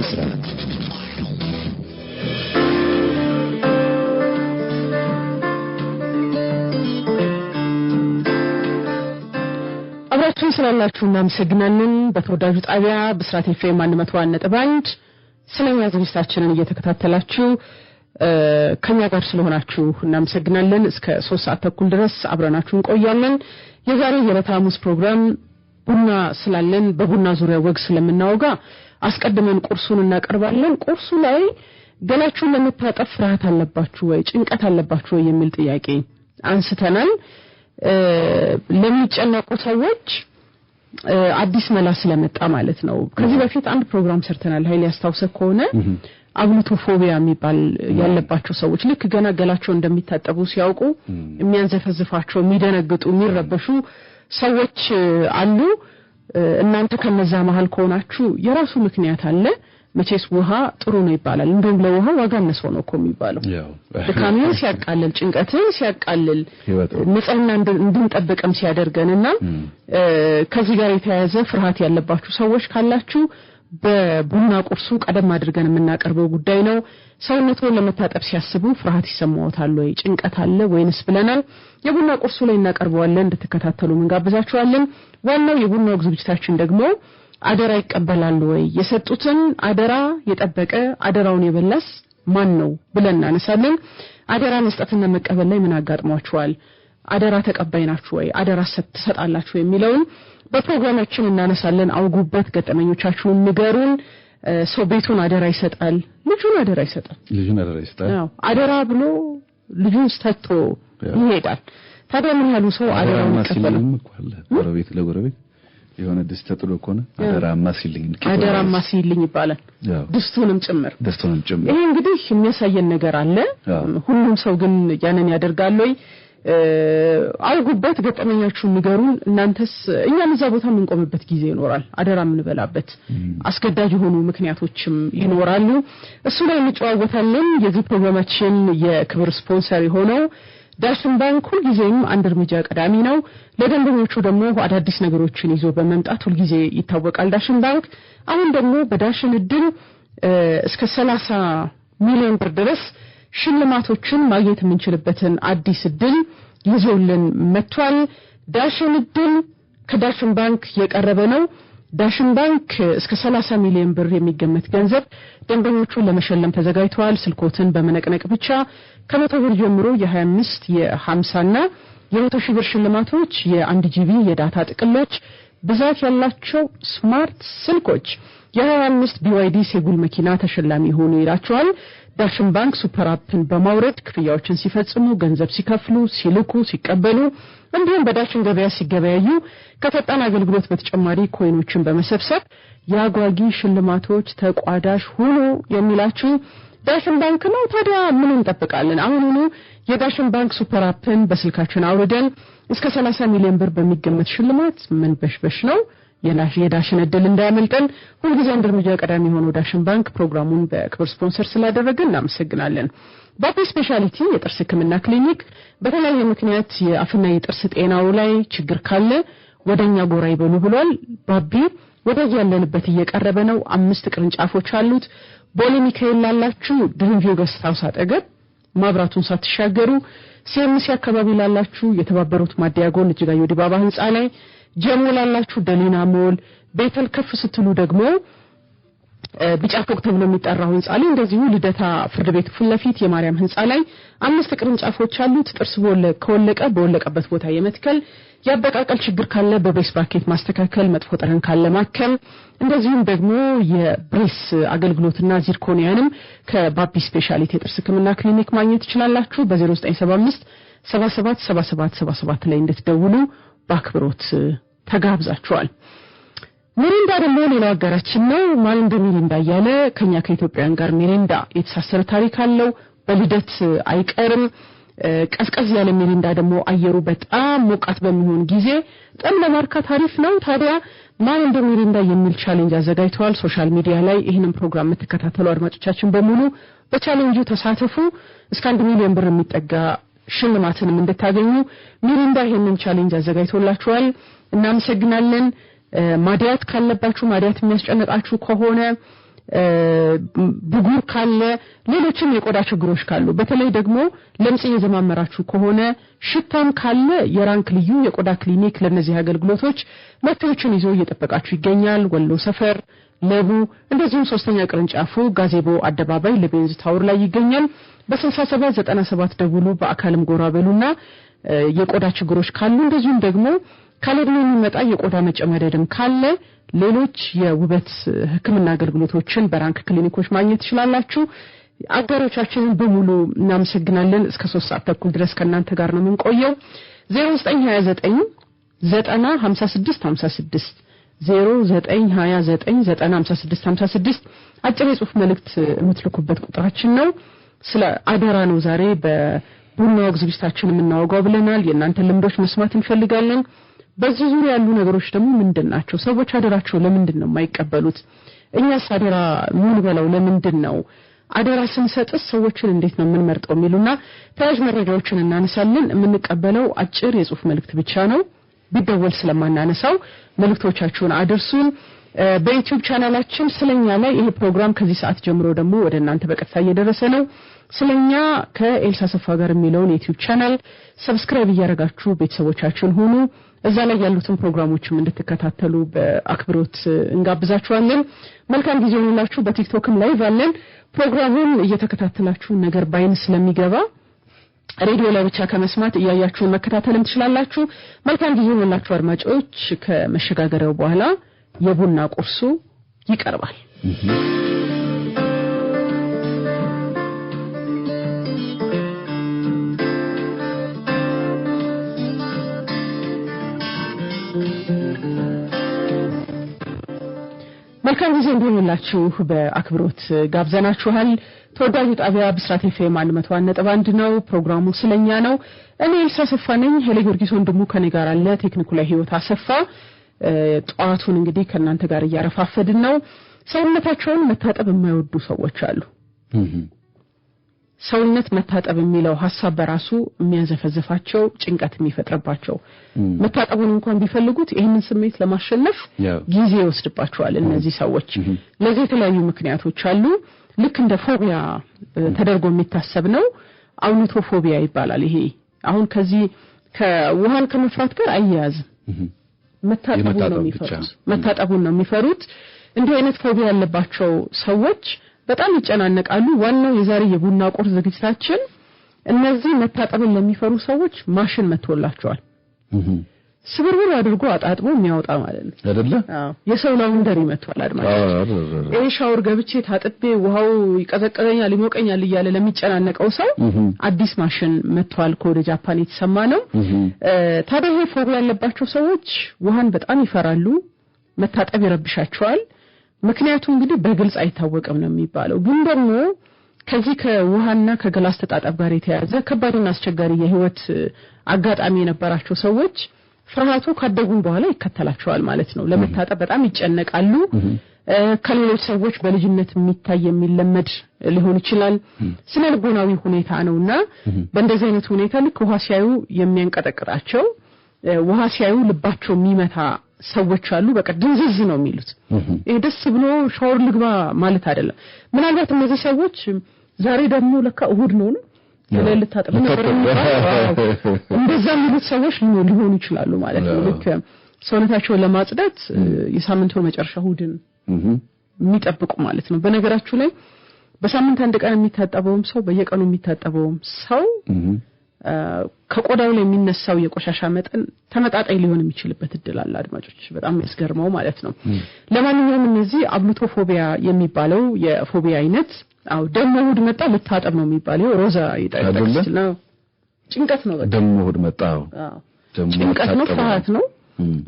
ብስራት አብራችሁን ስላላችሁ እናመሰግናለን። በተወዳጁ ጣቢያ ብስራት ኤፍኤም 101.1 ስለኛ ዝግጅታችንን እየተከታተላችሁ ከኛ ጋር ስለሆናችሁ እናመሰግናለን። እስከ 3 ሰዓት ተኩል ድረስ አብረናችሁ እንቆያለን። የዛሬው የዕለተ ሐሙስ ፕሮግራም ቡና ስላለን በቡና ዙሪያ ወግ ስለምናወጋ አስቀድመን ቁርሱን እናቀርባለን። ቁርሱ ላይ ገላችሁን ለመታጠብ ፍርሃት አለባችሁ ወይ ጭንቀት አለባችሁ ወይ የሚል ጥያቄ አንስተናል። ለሚጨነቁ ሰዎች አዲስ መላ ስለመጣ ማለት ነው። ከዚህ በፊት አንድ ፕሮግራም ሰርተናል። ኃይል ያስታውሰው ከሆነ አግሉቶፎቢያ የሚባል ያለባቸው ሰዎች ልክ ገና ገላቸው እንደሚታጠቡ ሲያውቁ የሚያንዘፈዝፋቸው የሚደነግጡ የሚረበሹ ሰዎች አሉ። እናንተ ከነዛ መሃል ከሆናችሁ የራሱ ምክንያት አለ። መቼስ ውሃ ጥሩ ነው ይባላል። እንደውም ለውሃ ዋጋ ነሰው ነው የሚባለው። ድካምን ሲያቃልል ጭንቀትን ሲያቃልል ንጽህና እንድንጠብቅም ሲያደርገንና ከዚህ ጋር የተያያዘ ፍርሃት ያለባችሁ ሰዎች ካላችሁ በቡና ቁርሱ ቀደም አድርገን የምናቀርበው ጉዳይ ነው። ሰውነቱን ለመታጠብ ሲያስቡ ፍርሃት ይሰማዎታል ወይ ጭንቀት አለ ወይንስ ብለናል። የቡና ቁርሱ ላይ እናቀርበዋለን። እንድትከታተሉ እንጋብዛችኋለን። ዋናው የቡና ዝግጅታችን ደግሞ አደራ ይቀበላሉ ወይ የሰጡትን አደራ የጠበቀ አደራውን የበላስ ማን ነው ብለን እናነሳለን። አደራ መስጠትና መቀበል ላይ ምን አጋጥሟችኋል? አደራ ተቀባይ ናችሁ ወይ አደራ ሰጣላችሁ የሚለውን በፕሮግራማችን እናነሳለን። አውጉበት፣ ገጠመኞቻችሁን ንገሩን። ሰው ቤቱን አደራ ይሰጣል፣ ልጁን አደራ ይሰጣል። አዎ አደራ ብሎ ልጁን ሰጥቶ ይሄዳል። ታዲያ ምን ያሉ ሰው አደራውን ይቀበላል? ጎረቤት ለጎረቤት የሆነ ድስት ተጥሎ ከሆነ አደራማ ሲልኝ ይባላል። ድስቱንም ጭምር ይሄ እንግዲህ የሚያሳየን ነገር አለ። ሁሉም ሰው ግን ያንን ያደርጋል ወይ? አውጉበት፣ ገጠመኛችሁን ንገሩን። እናንተስ እኛም እዛ ቦታ የምንቆምበት ጊዜ ይኖራል። አደራ የምንበላበት አስገዳጅ የሆኑ ምክንያቶችም ይኖራሉ። እሱ ላይ እንጨዋወታለን። የዚህ ፕሮግራማችን የክብር ስፖንሰር የሆነው ዳሽን ባንክ ሁልጊዜም አንድ እርምጃ ቀዳሚ ነው። ለደንበኞቹ ደግሞ አዳዲስ ነገሮችን ይዞ በመምጣት ሁልጊዜ ይታወቃል ዳሽን ባንክ። አሁን ደግሞ በዳሽን እድል እስከ 30 ሚሊዮን ብር ድረስ ሽልማቶችን ማግኘት የምንችልበትን አዲስ እድል ይዞልን መጥቷል። ዳሽን እድል ከዳሽን ባንክ የቀረበ ነው። ዳሽን ባንክ እስከ 30 ሚሊዮን ብር የሚገመት ገንዘብ ደንበኞቹን ለመሸለም ተዘጋጅቷል። ስልኮትን በመነቅነቅ ብቻ ከ100 ብር ጀምሮ የ25 የ50 እና የ100 ሺህ ብር ሽልማቶች፣ የ1 ጂቢ የዳታ ጥቅሎች፣ ብዛት ያላቸው ስማርት ስልኮች፣ የ25 BYD ሴጉል መኪና ተሸላሚ ሆኑ ይላቸዋል። ዳሽን ባንክ ሱፐር አፕን በማውረድ ክፍያዎችን ሲፈጽሙ፣ ገንዘብ ሲከፍሉ፣ ሲልኩ፣ ሲቀበሉ እንዲሁም በዳሽን ገበያ ሲገበያዩ ከፈጣን አገልግሎት በተጨማሪ ኮይኖችን በመሰብሰብ ያጓጊ ሽልማቶች ተቋዳሽ ሆኖ የሚላችሁ ዳሽን ባንክ ነው። ታዲያ ምን እንጠብቃለን? አሁኑኑ የዳሽን ባንክ ሱፐር አፕን በስልካችን አውርደን እስከ 30 ሚሊዮን ብር በሚገመት ሽልማት ምን በሽበሽ ነው የዳሽን እድል እንዳያመልጠን። ሁልጊዜ አንድ እርምጃ ቀዳሚ ሆኖ ዳሽን ባንክ ፕሮግራሙን በክብር ስፖንሰር ስላደረገ እናመሰግናለን። ባቢ ስፔሻሊቲ የጥርስ ሕክምና ክሊኒክ በተለያየ ምክንያት የአፍና የጥርስ ጤናው ላይ ችግር ካለ ወደኛ ጎራ ይበሉ ብሏል። ባቢ ወደዚህ ያለንበት እየቀረበ ነው። 5 ቅርንጫፎች አሉት። ቦሌ ሚካኤል ላላችሁ ድንቪዮ ገስት ሃውስ አጠገብ ማብራቱን ሳትሻገሩ፣ ሲኤምሲ አካባቢ ላላችሁ የተባበሩት ማዲያጎን እጅጋየሁ ዲባባ ህንጻ ላይ፣ ጀሞ ላላችሁ ደሊና ሞል፣ ቤተል ከፍ ስትሉ ደግሞ ቢጫ ፎቅ ተብሎ የሚጠራው ህንጻ ላይ፣ እንደዚሁ ልደታ ፍርድ ቤት ፊት ለፊት የማርያም ህንጻ ላይ 5 ቅርንጫፎች አሉት። ጥርስ ከወለቀ በወለቀበት ቦታ የመትከል ያበቃቀል ችግር ካለ በቤስ ባኬት ማስተካከል፣ መጥፎ ጠረን ካለ ማከም፣ እንደዚሁም ደግሞ የብሬስ አገልግሎትና ዚርኮኒያንም ከባቢ ስፔሻሊቲ የጥርስ ሕክምና ክሊኒክ ማግኘት ትችላላችሁ። በ0975 77 77 77 ላይ እንድትደውሉ በአክብሮት ተጋብዛችኋል። ሚሪንዳ ደግሞ ሌላው አጋራችን ነው። ማን እንደሚሪንዳ ያለ ከኛ ከኢትዮጵያውያን ጋር ሚሪንዳ የተሳሰረ ታሪክ አለው። በልደት አይቀርም። ቀዝቀዝ ያለ ሚሪንዳ ደግሞ አየሩ በጣም ሞቃት በሚሆን ጊዜ ጠም ለማርካት አሪፍ ነው። ታዲያ ማን እንደሚሪንዳ የሚል ቻሌንጅ አዘጋጅተዋል። ሶሻል ሚዲያ ላይ ይህንን ፕሮግራም የምትከታተሉ አድማጮቻችን በሙሉ በቻሌንጁ ተሳተፉ። እስከ 1 ሚሊዮን ብር የሚጠጋ ሽልማትንም እንድታገኙ ሚሪንዳ ይህንን ቻሌንጅ አዘጋጅቶላችኋል። እናመሰግናለን። ማዲያት ካለባችሁ ማዲያት የሚያስጨንቃችሁ ከሆነ ብጉር ካለ ሌሎችም የቆዳ ችግሮች ካሉ በተለይ ደግሞ ለምጽ የዘማመራችሁ ከሆነ ሽታም ካለ የራንክ ልዩ የቆዳ ክሊኒክ ለነዚህ አገልግሎቶች መጥተዎችን ይዞ እየተጠበቃችሁ ይገኛል ወሎ ሰፈር ለቡ እንደዚሁም ሶስተኛ ቅርንጫፉ ጋዜቦ አደባባይ ለቤንዝ ታወር ላይ ይገኛል በ6797 ደውሉ በአካልም ጎራ በሉና የቆዳ ችግሮች ካሉ እንደዚሁም ደግሞ ካለድሜ የሚመጣ የቆዳ መጨማደድም ካለ ሌሎች የውበት ህክምና አገልግሎቶችን በራንክ ክሊኒኮች ማግኘት ይችላልላችሁ አጋሮቻችንን በሙሉ እናመሰግናለን እስከ 3 ሰዓት ተኩል ድረስ ከናንተ ጋር ነው የምንቆየው 0929 90 56 56 0929 90 56 56 አጭር የጽሁፍ መልእክት የምትልኩበት ቁጥራችን ነው ስለ አደራ ነው ዛሬ በቡናው ዝግጅታችን የምናወጋው ብለናል የእናንተ ልምዶች መስማት እንፈልጋለን በዚህ ዙሪያ ያሉ ነገሮች ደግሞ ምንድናቸው ሰዎች አደራቸው ለምንድን ነው የማይቀበሉት እኛስ አደራ ምን በለው ለምንድን ነው አደራ ስንሰጥስ ሰዎችን እንዴት ነው የምንመርጠው የሚሉና ተያዥ መረጃዎችን እናነሳለን የምንቀበለው አጭር የጽሁፍ መልእክት ብቻ ነው ቢደወል ስለማናነሳው መልእክቶቻችሁን አድርሱን በዩቲዩብ ቻናላችን ስለኛ ላይ ይሄ ፕሮግራም ከዚህ ሰዓት ጀምሮ ደግሞ ወደ እናንተ በቀጥታ እየደረሰ ነው ስለኛ ከኤልሳ ሰፋ ጋር የሚለውን ዩቲዩብ ቻናል ሰብስክራይብ እያደረጋችሁ ቤተሰቦቻችን ሁኑ እዛ ላይ ያሉትን ፕሮግራሞችም እንድትከታተሉ በአክብሮት እንጋብዛችኋለን መልካም ጊዜ ይሁንላችሁ በቲክቶክም ላይቭ አለን ፕሮግራሙን እየተከታተላችሁ ነገር ባይን ስለሚገባ ሬዲዮ ላይ ብቻ ከመስማት እያያችሁን መከታተልም ትችላላችሁ መልካም ጊዜ ይሁንላችሁ አድማጮች ከመሸጋገሪያው በኋላ የቡና ቁርሱ ይቀርባል መልካም ጊዜ እንዲሆንላችሁ በአክብሮት ጋብዘናችኋል ተወዳጁ ጣቢያ ብስራት ኤፍኤም 101.1 ነው ፕሮግራሙ ስለኛ ነው እኔ ኤልሳ ሰፋ ነኝ ሄሌ ጊዮርጊስ ወንድሙ ከኔ ጋር አለ ቴክኒኩ ላይ ህይወት አሰፋ ጧቱን እንግዲህ ከናንተ ጋር ያረፋፈድን ነው ሰውነታቸውን መታጠብ የማይወዱ ሰዎች አሉ ሰውነት መታጠብ የሚለው ሐሳብ በራሱ የሚያዘፈዘፋቸው ጭንቀት የሚፈጥርባቸው መታጠቡን እንኳን ቢፈልጉት ይሄንን ስሜት ለማሸነፍ ጊዜ ይወስድባቸዋል እነዚህ ሰዎች ለዚህ የተለያዩ ምክንያቶች አሉ ልክ እንደ ፎቢያ ተደርጎ የሚታሰብ ነው አውኒቶፎቢያ ይባላል ይሄ አሁን ከዚህ ከውሃን ከመፍራት ጋር አያያዝም መታጠቡን ነው የሚፈሩት እንዲህ አይነት ፎቢያ ያለባቸው ሰዎች በጣም ይጨናነቃሉ ዋናው የዛሬ የቡና ቁርስ ዝግጅታችን እነዚህ መታጠብን ለሚፈሩ ሰዎች ማሽን መጥቶላቸዋል ስብርብር አድርጎ አጣጥቦ የሚያወጣ ማለት ነው አይደለ አዎ የሰው ላውንደሪ መጥቷል አድማጭ ሻወር ገብቼ ታጥቤ ውሃው ይቀዘቅዘኛል ይሞቀኛል እያለ ለሚጨናነቀው ሰው አዲስ ማሽን መጥቷል ከወደ ጃፓን የተሰማ ነው ታዲያ ይሄ ፎቢያ ያለባቸው ሰዎች ውሃን በጣም ይፈራሉ መታጠብ ይረብሻቸዋል ምክንያቱም እንግዲህ በግልጽ አይታወቅም ነው የሚባለው ግን ደግሞ ከዚህ ከውሃና ከገላስ ተጣጣብ ጋር የተያዘ ከባድና አስቸጋሪ የህይወት አጋጣሚ የነበራቸው ሰዎች ፍርሃቱ ካደጉን በኋላ ይከተላቸዋል ማለት ነው ለመታጠብ በጣም ይጨነቃሉ ከሌሎች ሰዎች በልጅነት የሚታይ የሚለመድ ሊሆን ይችላል ስነልቦናዊ ሁኔታ ነውና በእንደዚህ አይነት ሁኔታ ልክ ውሃ ሲያዩ የሚያንቀጠቅጣቸው ውሃ ሲያዩ ልባቸው የሚመታ ሰዎች አሉ በቃ ድንዝዝ ነው የሚሉት ይሄ ደስ ብሎ ሻወር ልግባ ማለት አይደለም ምናልባት እነዚህ ሰዎች ዛሬ ደግሞ ለካ እሁድ ነው ለልታጠብ ነበር እንደዛ የሚሉት ሰዎች ሊሆኑ ይችላሉ ማለት ነው ልክ ሰውነታቸውን ለማጽዳት የሳምንቱ መጨረሻ እሁድን የሚጠብቁ ማለት ነው በነገራችሁ ላይ በሳምንት አንድ ቀን የሚታጠበውም ሰው በየቀኑ የሚታጠበውም ሰው ከቆዳው ላይ የሚነሳው የቆሻሻ መጠን ተመጣጣኝ ሊሆን የሚችልበት እድል አለ አድማጮች በጣም ያስገርመው ማለት ነው ለማንኛውም እነዚህ አብሉቶፎቢያ የሚባለው የፎቢያ አይነት አው ደሞ እሁድ መጣ ልታጠብ ነው የሚባለው ሮዛ ይጠቅስ ነው ጭንቀት ነው በቃ ደሞ እሁድ መጣ አው ጭንቀት ነው ፍርሃት ነው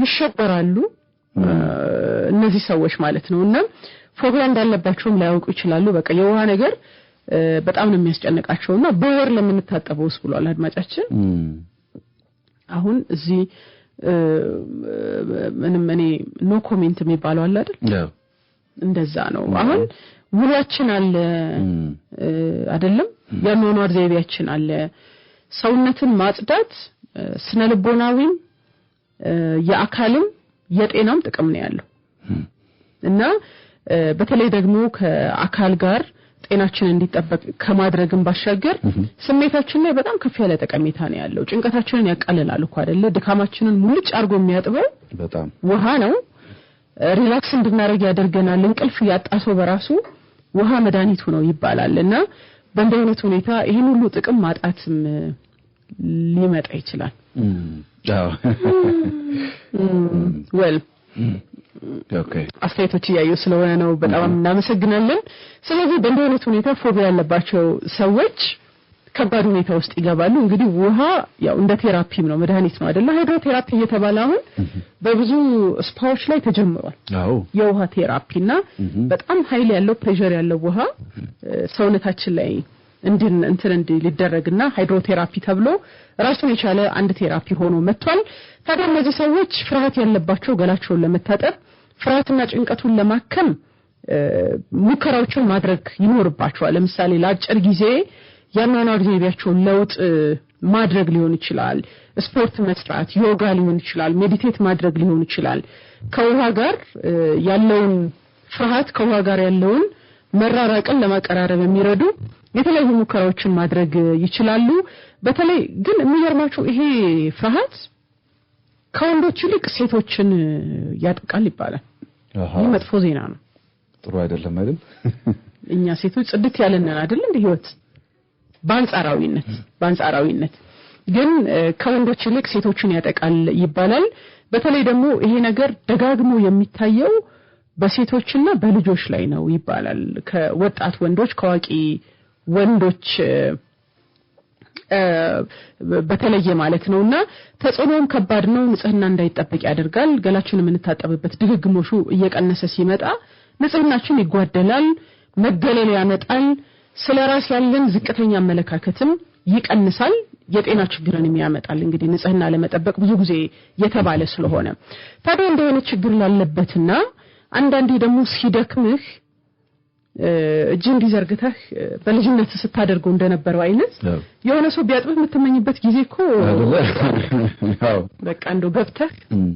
ይሸበራሉ እነዚህ ሰዎች ማለት ነውና ፎቢያ እንዳለባቸውም ላያውቁ ይችላሉ በቃ የውሃ ነገር በጣም ነው የሚያስጨንቃቸውና በወር ለምንታጠበውስ ብሏል አድማጫችን አሁን እዚህ ምንም እኔ ኖ ኮሜንት የሚባለው አለ አይደል እንደዛ ነው አሁን ውሏችን አለ አይደለም የኖርማል ዘይቤያችን አለ ሰውነትን ማጽዳት ስነልቦናዊም የአካልም የጤናም ጥቅም ነው ያለው እና በተለይ ደግሞ ከአካል ጋር ጤናችን እንዲጠበቅ ከማድረግም ባሻገር ስሜታችን ላይ በጣም ከፍ ያለ ጠቀሜታ ነው ያለው ጭንቀታችንን ያቃልላል እኮ አይደለ ድካማችንን ሙልጭ አርጎ የሚያጥበው በጣም ውሃ ነው ሪላክስ እንድናረግ ያደርገናል እንቅልፍ ያጣሰው በራሱ ውሃ መድኃኒቱ ነው ይባላልና በእንደዚህ አይነት ሁኔታ ይሄን ሁሉ ጥቅም ማጣትም ሊመጣ ይችላል አዎ well ኦኬ አስተያየቶች ያዩ ስለሆነ ነው በጣም እናመሰግናለን ስለዚህ በእንደዚህ አይነት ሁኔታ ፎቢያ ያለባቸው ሰዎች ከባድ ሁኔታ ውስጥ ይገባሉ እንግዲህ ውሃ ያው እንደ ቴራፒም ነው መድኃኒት ነው አይደል ሃይድሮቴራፒ እየተባለ አሁን በብዙ ስፓዎች ላይ ተጀምሯል አዎ የውሃ ቴራፒና በጣም ኃይል ያለው ፕሬሸር ያለው ውሃ ሰውነታችን ላይ ሊደረግና ሃይድሮቴራፒ ተብሎ ራሱን የቻለ አንድ ቴራፒ ሆኖ መጥቷል ታዲያ እነዚህ ሰዎች ፍርሃት ያለባቸው ገላቸውን ለመታጠብ ፍርሃትና ጭንቀቱን ለማከም ሙከራዎችን ማድረግ ይኖርባቸዋል ለምሳሌ ለአጭር ጊዜ ያኗኗር ዘይቤያቸውን ለውጥ ማድረግ ሊሆን ይችላል ስፖርት መስራት ዮጋ ሊሆን ይችላል ሜዲቴት ማድረግ ሊሆን ይችላል ከውሃ ጋር ያለውን ፍርሃት ከውሃ ጋር ያለውን መራራቅን ለማቀራረብ የሚረዱ የተለያዩ ሙከራዎችን ማድረግ ይችላሉ በተለይ ግን የሚገርማችሁ ይሄ ፍርሃት ከወንዶች ይልቅ ሴቶችን ያጠቃል ይባላል ይህ መጥፎ ዜና ነው ጥሩ አይደለም አይደል እኛ ሴቶች ጽድት ያለንን አይደል እንደ ህይወት ባንጻራዊነት ግን ከወንዶች ይልቅ ሴቶችን ያጠቃል ይባላል በተለይ ደግሞ ይሄ ነገር ደጋግሞ የሚታየው በሴቶችና በልጆች ላይ ነው ይባላል ከወጣት ወንዶች ከዋቂ ወንዶች በተለየ ማለት ነውና ተጽዕኖም ከባድ ነው ንጽህና እንዳይጠበቅ ያደርጋል ገላችንን የምንታጠብበት ድግግሞሹ እየቀነሰ ሲመጣ ንጽህናችን ይጓደላል መገለል ያመጣል ስለራስ ያለን ዝቅተኛ አመለካከትም ይቀንሳል የጤና ችግርን የሚያመጣል እንግዲህ ንጽህና ለመጠበቅ ብዙ ጊዜ የተባለ ስለሆነ ታዲያ እንደሆነ ችግር ላለበትና አንዳንዴ ደግሞ ሲደክምህ እጅን ዲዘርግተህ በልጅነት ስታደርገው እንደነበረው አይነት የሆነ ሰው ቢያጥብህ የምትመኝበት ጊዜ እኮ አዎ በቃ እንደው ገብተህ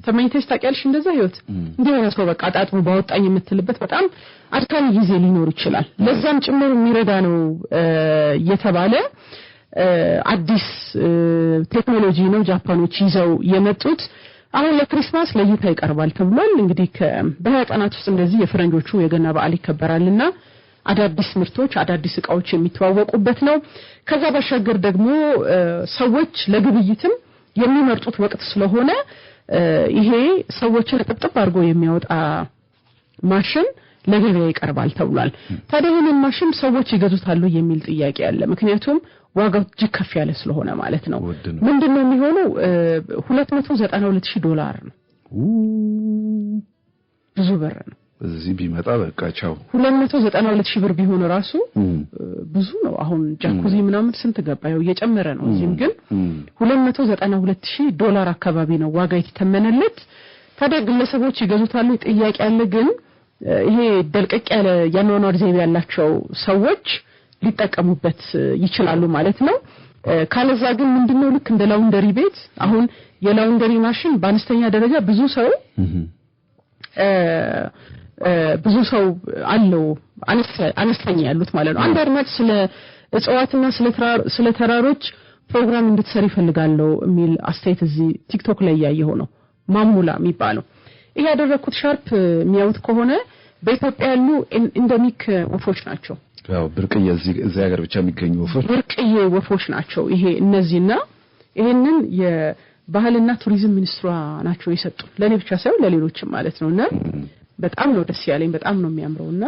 ተመኝተሽ ታውቂያለሽ እንደዛ ህይወት እንደሆነ ሰው በቃ አጣጥሞ ባወጣኝ የምትልበት በጣም አድካሚ ጊዜ ሊኖር ይችላል ለዛም ጭምር የሚረዳ ነው የተባለ አዲስ ቴክኖሎጂ ነው ጃፓኖች ይዘው የመጡት አሁን ለክሪስማስ ለይታ ይቀርባል ተብሏል እንግዲህ በቀናት ውስጥ እንደዚህ የፈረንጆቹ የገና በዓል ይከበራልና አዳዲስ ምርቶች አዳዲስ ዕቃዎች የሚተዋወቁበት ነው ከዛ ባሻገር ደግሞ ሰዎች ለግብይትም የሚመርጡት ወቅት ስለሆነ ይሄ ሰዎችን ጥብጥብ አድርጎ የሚያወጣ ማሽን ለገበያ ይቀርባል ተብሏል ታዲያ ይሄንን ማሽን ሰዎች ይገዙታሉ የሚል ጥያቄ አለ ምክንያቱም ዋጋው እጅግ ከፍ ያለ ስለሆነ ማለት ነው ምንድነው የሚሆነው $292,000 ነው ብዙ ብር ነው እዚህ ቢመጣ በቃ ቻው $292,000 ቢሆን ራሱ ብዙ ነው አሁን ጃኩዚ ምናምን ስንት ገባ ያው እየጨመረ ነው እዚህም ግን $292,000 አካባቢ ነው ዋጋ የተተመነለት ታዲያ ግለሰቦች ይገዙታሉ ጥያቄ አለ ግን ይሄ ደልቀቅ ያለ ያኗኗር ዘይቤ ያላቸው ሰዎች ሊጠቀሙበት ይችላሉ ማለት ነው ካለዛ ግን ምንድነው ልክ እንደ ላውንደሪ ቤት አሁን የላውንደሪ ማሽን በአነስተኛ ደረጃ ብዙ ሰው አለው አነስተኛ ያሉት ማለት ነው አንድ አድማጭ ስለ እጽዋትና ስለ ተራሮች ፕሮግራም እንድትሰሪ ፈልጋለሁ የሚል አስተያየት እዚህ ቲክቶክ ላይ ያየው ነው ማሙላ የሚባለው ይሄ ያደረኩት ሻርፕ የሚያውት ከሆነ በኢትዮጵያ ያሉ ኢንደሚክ ወፎች ናቸው ያው ብርቅዬ እዚህ ሀገር ብቻ የሚገኙ ብርቅዬ ወፎች ናቸው ይሄ እነዚህና ይሄንን የባህልና ቱሪዝም ሚኒስትሯ ናቸው የሰጡ ለኔ ብቻ ሳይሆን ለሌሎችም ማለት ነውና በጣም ነው ደስ ያለኝ በጣም ነው የሚያምረውና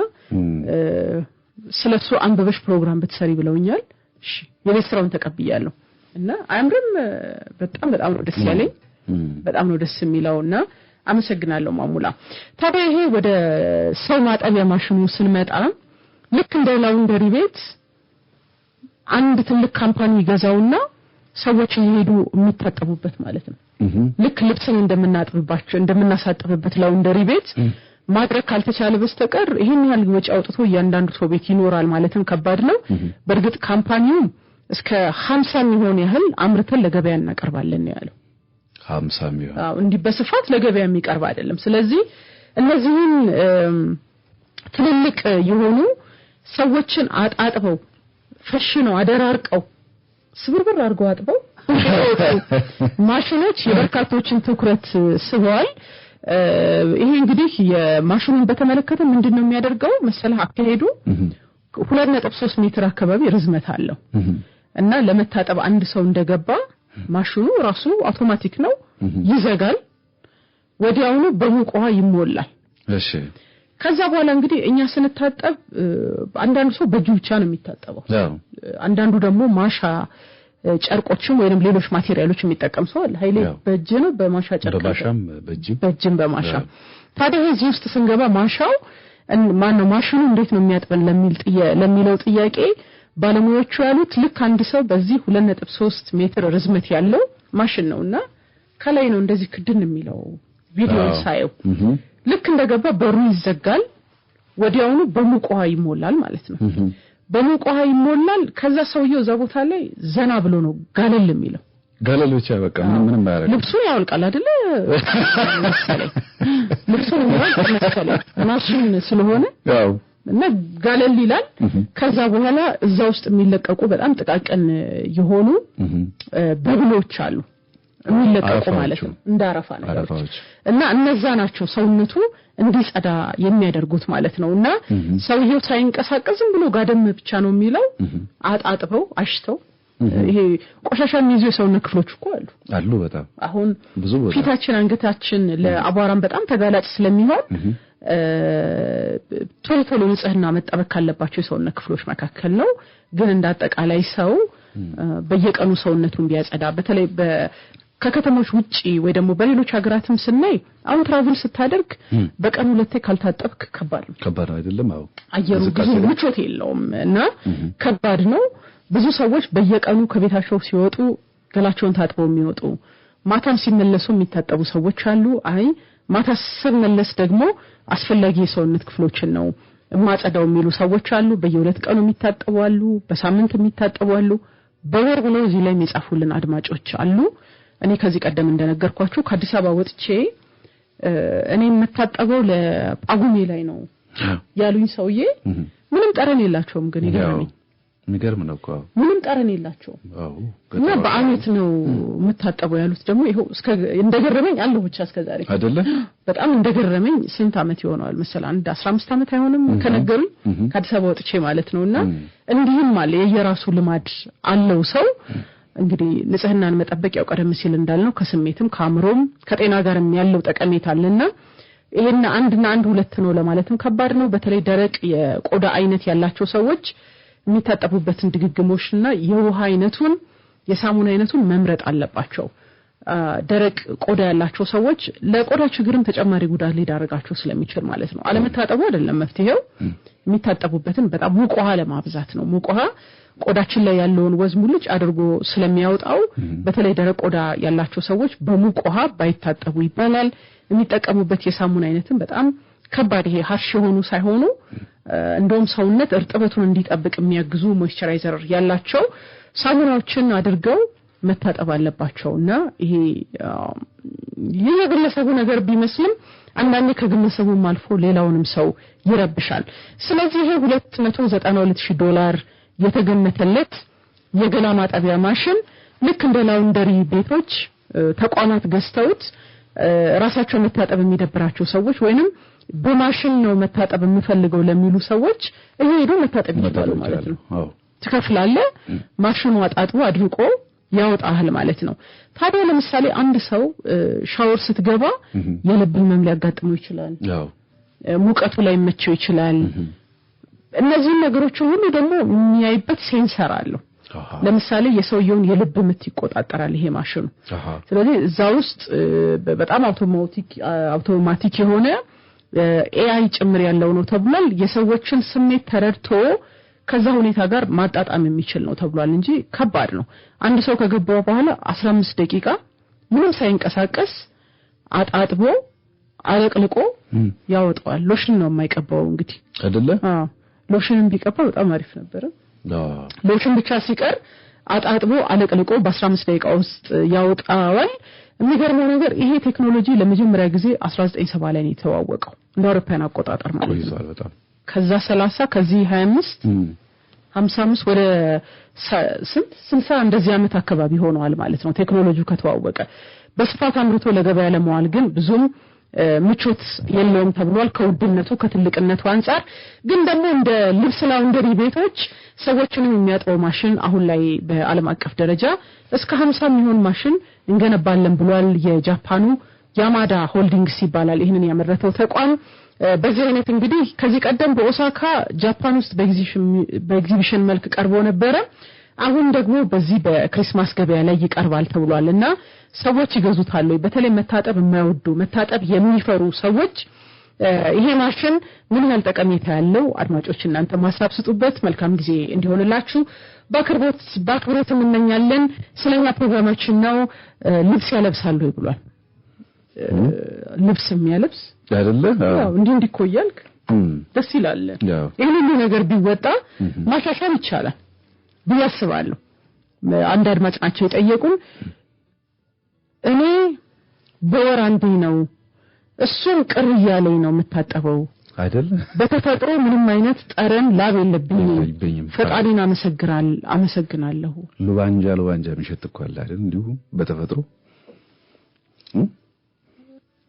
ስለሱ አንበበሽ ፕሮግራም ብትሰሪ ብለውኛል እሺ የቤት ስራውን ተቀብያለሁ እና አምርም በጣም ነው ደስ ያለኝ በጣም ነው ደስ የሚለውና አመሰግናለሁ ማሙላ ታዲያ ይሄ ወደ ሰው ማጠቢያ ማሽኑ ስንመጣ ልክ እንደ ላውንደሪ ቤት አንድ ትልቅ ካምፓኒ ይገዛውና ሰዎች ይሄዱ የሚታጠቡበት ማለት ነው ልክ ልብስን እንደምናሳጥብበት ላውንደሪ ቤት ማድረግ ካልተቻለ በስተቀር ይሄን ያህል ወጪ አውጥቶ እያንዳንዱ ሰው ቤት ይኖራል ማለትም ከባድ ነው በርግጥ ካምፓኒው እስከ 50 ሚሊዮን ያህል አምርተን ለገበያ እናቀርባለን ያለው 50 ሚሊዮን እንዲህ በስፋት ለገበያ የሚቀርብ አይደለም ስለዚህ እነዚህን ትልልቅ የሆኑ ሰዎችን አጣጥበው ፈሽነው አደራርቀው ስብርብር አድርገው አጥበው ማሽኖች የበርካቶችን ትኩረት ስበዋል። ይሄ እንግዲህ የማሽኑን በተመለከተ ምንድነው የሚያደርገው መሰለህ አካሄዱ 2.3 ሜትር አካባቢ ርዝመት አለው እና ለመታጠብ አንድ ሰው እንደገባ ማሽኑ ራሱ አውቶማቲክ ነው ይዘጋል ወዲያውኑ በሙቅ ውሃ ይሞላል። እሺ ከዛ በኋላ እንግዲህ እኛ ስንታጠብ አንዳንዱ ሰው በእጁ ብቻ ነው የሚታጠበው አንዳንዱ ደግሞ ማሻ ጨርቆችም ወይንም ሌሎች ማቴሪያሎች የሚጠቀም ሰው አለ ኃይሌ በእጅ ነው በማሻ ጨርቅ በማሻም በእጅም በማሻ ታዲያ እዚህ ውስጥ ስንገባ ማሻው ማነው ማሽኑ እንዴት ነው የሚያጥበን ለሚለው ጥያቄ ባለሙያዎቹ ያሉት ልክ አንድ ሰው በዚህ 2.3 ሜትር ርዝመት ያለው ማሽን ነውና ከላይ ነው እንደዚህ ክድን የሚለው ቪዲዮ ሳይው ልክ እንደገባ በሩ ይዘጋል ወዲያውኑ በሙቅ ውሃ ይሞላል ማለት ነው በሙቅ ውሃ ይሞላል ከዛ ሰውየው እዛ ቦታ ላይ ዘና ብሎ ነው ጋለል የሚለው ጋለል ብቻ በቃ ምንም ማያረግ ልብሱን ያወልቃል አይደለ ልብሱን ያወልቃል ማሽን ስለሆነ ያው እና ጋለል ይላል ከዛ በኋላ እዛ ውስጥ የሚለቀቁ በጣም ጥቃቅን የሆኑ በብሎች አሉ የሚለቀቁ ማለት ነው እንዳረፋ ነገሮች እና እነዛ ናቸው ሰውነቱ እንዲጸዳ የሚያደርጉት ማለት ነውና ሰውየው ሳይንቀሳቀስ ዝም ብሎ ጋደም ብቻ ነው የሚለው አጣጥበው አሽተው ይሄ ቆሻሻ የሚይዙ የሰውነት ክፍሎች እኮ አሉ በጣም አሁን ፊታችን አንገታችን ለአቧራም በጣም ተጋላጭ ስለሚሆን ቶሎ ንጽህና መጠበቅ ካለባቸው የሰውነት ክፍሎች መካከል ነው ግን እንዳጠቃላይ ሰው በየቀኑ ሰውነቱን ቢያጸዳ በተለይ ከከተሞች ውጪ ወይ ደግሞ በሌሎች ሀገራትም ስናይ አሁን ትራቭል ስታደርግ በቀን ሁለቴ ካልታጠብክ ከባድ ነው አይደለም አዎ አየሩ ብዙ ምቾት የለውም እና ከባድ ነው ብዙ ሰዎች በየቀኑ ከቤታቸው ሲወጡ ገላቸውን ታጥበው የሚወጡ ማታም ሲመለሱ የሚታጠቡ ሰዎች አሉ አይ ማታ ሲመለስ ደግሞ አስፈላጊ የሰውነት ክፍሎችን ነው ማጸዳው የሚሉ ሰዎች አሉ በየሁለት ቀኑ የሚታጠቡ አሉ በሳምንት የሚታጠቡ አሉ በወር ብለው እዚህ ላይ የሚጻፉልን አድማጮች አሉ እኔ ከዚህ ቀደም እንደነገርኳችሁ ከአዲስ አበባ ወጥቼ እኔ የምታጠበው ለጳጉሜ ላይ ነው ያሉኝ ሰውዬ ምንም ጠረን የላቸውም ግን የሚገርም ነው እኮ ምንም ጠረን የላቸውም እና በአመት ነው የምታጠበው ያሉት ደግሞ ይሄው እንደገረመኝ አለው ብቻ እስከዛሬ አይደለ በጣም እንደገረመኝ ስንት አመት ይሆናል መሰለ አንድ 15 አመት አይሆንም ከነገሩኝ ከአዲስ አበባ ወጥቼ ማለት ነውና እንዲህም አለ የየራሱ ልማድ አለው ሰው እንግዲህ ንጽህናን መጠበቅ ያው ቀደም ሲል እንዳልነው ከስሜትም ከአምሮም ከጤና ጋርም ያለው ጠቀሜታ አለና ይሄን አንድ ሁለት ነው ለማለትም ከባድ ነው በተለይ ደረቅ የቆዳ አይነት ያላቸው ሰዎች የሚታጠቡበትን ድግግሞሽና የውሃ አይነቱን የሳሙና አይነቱን መምረጥ አለባቸው ደረቅ ቆዳ ያላቸው ሰዎች ለቆዳ ችግርም ተጨማሪ ጉዳት ሊዳረጋቸው ስለሚችል ማለት ነው አለመታጠቡ አይደለም መፍትሄው የሚታጠቡበትን በጣም ሙቅ ውሃ ለማብዛት ነው ሙቅ ውሃ ቆዳችን ላይ ያለውን ወዝ ሙልጭ አድርጎ ስለሚያወጣው በተለይ ደረቅ ቆዳ ያላቸው ሰዎች በሙቅ ውሃ ባይታጠቡ ይባላል የሚጠቀሙበት የሳሙና አይነትም በጣም ከባድ ይሄ harsh የሆኑ ሳይሆኑ እንደውም ሰውነት እርጥበቱን እንዲጠብቅ የሚያግዙ ሞይስቸራይዘር ያላቸው ሳሙናዎችን አድርገው መታጠብ አለባቸውና ይሄ የግለሰቡ ነገር ቢመስልም አንዳንዴ ከግለሰቡም አልፎ ሌላውንም ሰው ይረብሻል ስለዚህ ይሄ $292,000 የተገመተለት የገላ ማጠቢያ ማሽን ልክ እንደ ላውንደሪ ቤቶች ተቋማት ገዝተውት ራሳቸው መታጠብ የሚደብራቸው ሰዎች ወይንም በማሽን ነው መታጠብ የምፈልገው ለሚሉ ሰዎች ይሄ ሄዶ መታጠብ ይችላሉ ማለት ነው ትከፍላለህ ማሽኑ አጣጥቦ አድርቆ ያወጣል ማለት ነው ታዲያ ለምሳሌ አንድ ሰው ሻወር ስትገባ የልብ ህመም ሊያጋጥመው ይችላል ሙቀቱ ላይ መቸው ይችላል እነዚህ ነገሮች ሁሉ ደግሞ የሚያይበት ሴንሰር አለው ለምሳሌ የሰውየውን የልብ ምት ይቆጣጠራል ይሄ ማሽኑ ስለዚህ እዛ ውስጥ በጣም አውቶማቲክ የሆነ ኤአይ ጭምር ያለው ነው ተብሏል የሰዎችን ስሜት ተረድቶ ከዛ ሁኔታ ጋር ማጣጣም የሚችል ነው ተብሏል እንጂ ከባድ ነው አንድ ሰው ከገባው በኋላ 15 ደቂቃ ምንም ሳይንቀሳቀስ አጣጥቦ አለቅልቆ ያወጣዋል ሎሽን ነው የማይቀባው እንግዲህ አይደለ ሎሽንን ቢቀባ በጣም አሪፍ ነበር ሎሽን ብቻ ሲቀር አጣጥቦ አለቅልቆ በ15 ደቂቃ ውስጥ ያወጣዋል የሚገርመው ነገር ይሄ ቴክኖሎጂ ለመጀመሪያ ጊዜ 1970 ላይ ነው የተዋወቀው እንደ አውሮፓውያን አቆጣጠር ማለት ነው ከዛ 30 ከዚህ 25 55 ወደ 60 እንደዚህ ዓመት አካባቢ ሆነዋል ማለት ነው ቴክኖሎጂው ከተዋወቀ በስፋት አምርቶ ለገበያ ለመዋል ግን ብዙም ምቾት የለውም ተብሏል ከውድነቱ ከትልቅነቱ አንፃር ግን ደግሞ እንደ ልብስ ላውንደሪ ቤቶች ሰዎችን የሚያጥበው ማሽን አሁን ላይ በዓለም አቀፍ ደረጃ እስከ 50 ሚሊዮን ማሽን እንገነባለን ብሏል የጃፓኑ ያማዳ ሆልዲንግስ ይባላል ይሄንን ያመረተው ተቋም በዚህ አይነት እንግዲህ ከዚህ ቀደም በኦሳካ ጃፓን ውስጥ በኤግዚቢሽን መልክ ቀርቦ ነበር አሁን ደግሞ በዚህ በክሪስማስ ገበያ ላይ ይቀርባል ተብሏልና ሰዎች ይገዙታል በተለይ መታጠብ የማይወዱ መታጠብ የሚፈሩ ሰዎች ይሄ ማሽን ምን ያህል ጠቀሜታ ያለው አድማጮች እናንተ ማሳብ ስጡበት መልካም ጊዜ እንዲሆንላችሁ በአክብሮት እንመኛለን ስለኛ ፕሮግራማችን ነው ልብስ ያለብሳሉ ይብሏል ልብስ የሚያለብስ አይደለ አዎ እንዲቆያልክ ደስ ይላል ይሄ ሁሉ ነገር ቢወጣ ማሻሻል ይቻላል ቢያስባለሁ አንድ አድማጭ ናቸው የጠየቁን እኔ በወር አንዴ ነው እሱን ቅር ያለኝ ነው የምታጠበው አይደለ በተፈጥሮ ምንም አይነት ጠረን ላብ የለብኝም ፈቃዴን አመሰግናለሁ ሉባንጃ ምሽት እኮ አለ አይደል እንዲሁ በተፈጥሮ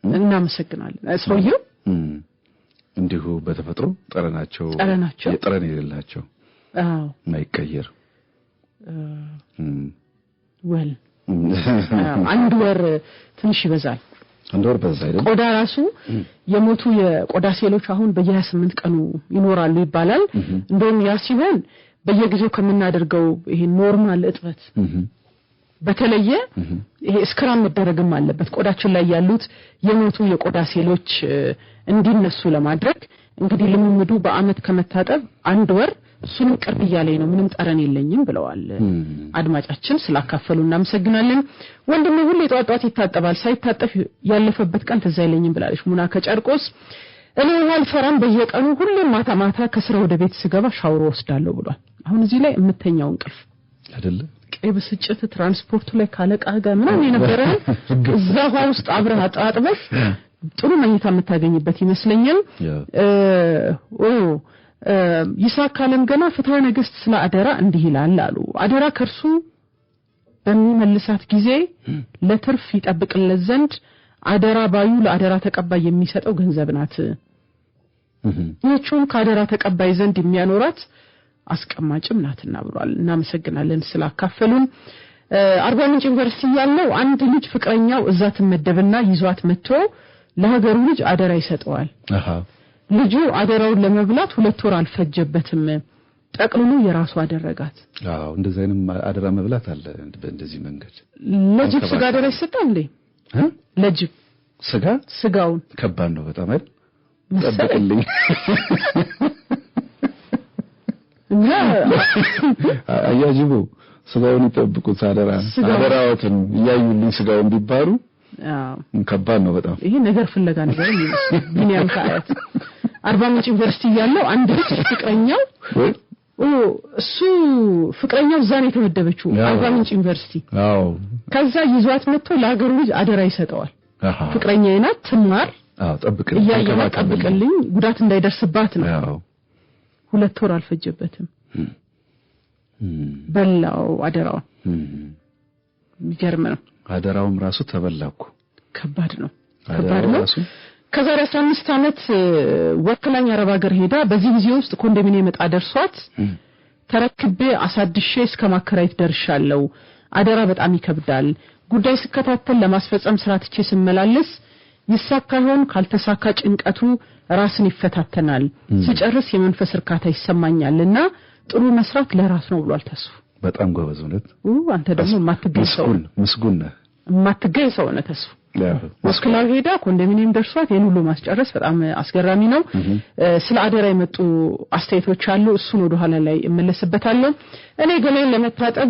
እናመሰግናለን ሰውየው እንዲሁ በተፈጥሮ ጠረናቸው የጠረን የሌላቸው አዎ ማይቀየር ወል አንድ ወር ትንሽ ይበዛል አንድ ወር በዛ አይደል ቆዳ ራሱ የሞቱ የቆዳ ሴሎች አሁን በየ28 ቀኑ ይኖራሉ ይባላል እንደውም ያ ሲሆን በየጊዜው ከምናደርገው ይሄ ኖርማል እጥበት በተለየ ይሄ ስክራም መደረግም አለበት ቆዳችን ላይ ያሉት የሞቱ የቆዳ ሴሎች እንዲነሱ ለማድረግ እንግዲህ ልምምዱ በአመት ከመታጠብ አንድ ወር እሱን ቅር ይያለኝ ነው ምንም ጠረን የለኝም ብለዋል አድማጫችን ስላካፈሉ እናመሰግናለን ወንድሜ ሁሉ የጧጧት ይታጠባል ሳይታጠፍ ያለፈበት ቀን ትዝ አይለኝም ብላለች ሙና ከጨርቆስ እኔ አልፈራም በየቀኑ ሁሌም ማታ ከስራ ወደ ቤት ስገባ ሻወር ወስዳለሁ ብሏል አሁን እዚህ ላይ እምተኛው እንቅልፍ አይደለ በስጭት ትራንስፖርቱ ላይ ካለቃ ጋር ምንም የነበረ እዛው ውስጥ አብረህ አጣጥበህ ጥሩ መኝታ የምታገኝበት ይመስለኛል ይሳካለም ገና ፍትሐ ነገስት ስለ አደራ እንዲህ ይላል አሉ አደራ ከርሱ በሚመልሳት ጊዜ ለትርፍ ይጠብቅለት ዘንድ አደራ ባዩ ለአደራ ተቀባይ የሚሰጠው ገንዘብ ናት ይህችም ከአደራ ተቀባይ ዘንድ የሚያኖራት አስቀማጭም ናትና ብሏል እናመሰግናለን ስላካፈሉን አርባ ምንጭ ዩኒቨርሲቲ ያለው አንድ ልጅ ፍቅረኛው እዛ ተመደበና ይዟት መጥቶ ለሀገሩ ልጅ አደራ ይሰጠዋል ልጁ አደራውን ለመብላት 2 ወር አልፈጀበትም ጠቅልሎ የራሱ አደረጋት አዎ እንደዚህ አይነት አደራ መብላት አለ በእንደዚህ መንገድ ለጅብ ስጋ አደራ ይሰጣል እንዴ ለጅብ ስጋውን ከባድ ነው በጣም አይደል ጠብቅልኝ አያጅቡ ስጋውን ይጠብቁት አደራዎትን ያዩልኝ ስጋውን ቢባሩ ከባድ ነው በጣም ይሄ ነገር ፍለጋ ነገር ነው ቢኒያም ካያት አርባ ምንጭ ዩኒቨርሲቲ ያለው አንድ ልጅ ፍቅረኛው እሱ ፍቅረኛው ዛኔ ተመደበችው አርባ ምንጭ ዩኒቨርሲቲ አዎ ከዛ ይዟት መጥቶ ለሀገሩ ልጅ አደራ ይሰጠዋል ፍቅረኛዬ ናት ትማር አዎ ጠብቅልኝ ጉዳት እንዳይደርስባት ነው አዎ 2 ወር አልፈጀበትም በላው አደራው ይገርም ነው አደራውም ራሱ ተበላኩ ከባድ ነው ከዛሬ 15 አመት ወክላኝ አረብ ሀገር ሄዳ በዚህ ጊዜ ውስጥ ኮንዶሚኒየም መጣ ደርሷት ተረክቤ አሳድሼ እስከማከራየት ደርሻለሁ አደራ በጣም ይከብዳል ጉዳይ ስከታተል ለማስፈጸም ስራትቼ ስመላለስ ይሳካ ይሆን ካልተሳካ ጭንቀቱ ራስን ይፈታተናል ሲጨርስ የመንፈስ እርካታ ይሰማኛልና ጥሩ መስራት ለራስ ነው ብሏል ተስፉ በጣም ጎበዝ ሆነት አንተ ደግሞ መስጉን ማትገኝ ሰው ነህ ተስፉ ወስክላው ሄዳ ኮንዶሚኒየም ደርሷት የኔ ሁሉ ማስጨረስ በጣም አስገራሚ ነው ስለ አደራ የመጡ አስተያየቶች አሉ እሱን ወደ ኋላ ላይ እመለስበታለሁ እኔ ገሌን ለመታጠብ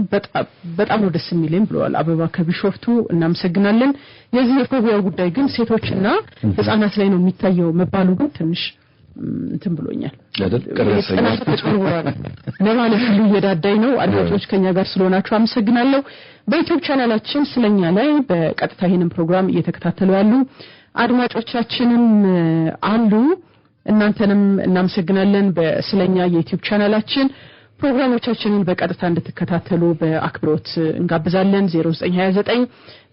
በጣም ነው ደስ የሚለኝ ብለዋል አበባ ከቢሾፍቱ እናመሰግናለን የዚህ የፎቢያው ጉዳይ ግን ሴቶችና ህፃናት ላይ ነው የሚታየው መባሉ ግን ትንሽ እንትን ብሎኛል አይደል ቀረሰኛል ለማለት ሁሉ እየዳዳይ ነው አድማጮች ከኛ ጋር ስለሆናችሁ አመሰግናለሁ በዩቲዩብ ቻናላችን ስለኛ ላይ በቀጥታ ይሄንን ፕሮግራም እየተከታተሉ ያሉ አድማጮቻችንም አሉ እናንተንም እናመሰግናለን በስለኛ የዩቲዩብ ቻናላችን ፕሮግራሞቻችንን በቀጥታ እንድትከታተሉ በአክብሮት እንጋብዛለን 0929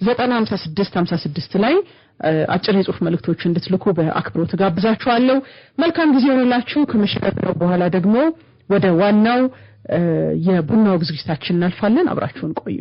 95656 ላይ አጭር የጽሁፍ መልእክቶችን እንድትልኩ በአክብሮት ጋብዛችኋለሁ መልካም ጊዜ ይሁንላችሁ ከመሸጋገር በኋላ ደግሞ ወደ ዋናው የቡናው ዝግጅታችን እናልፋለን አብራችሁን ቆዩ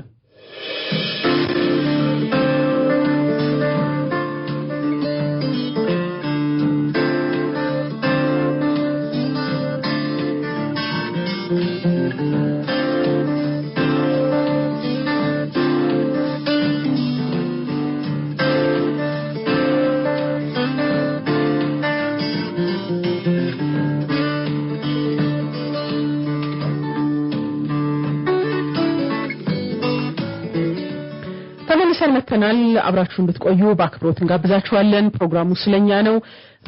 ተመልሰናል አብራችሁ እንድትቆዩ በአክብሮት እንጋብዛችኋለን ፕሮግራሙ ስለኛ ነው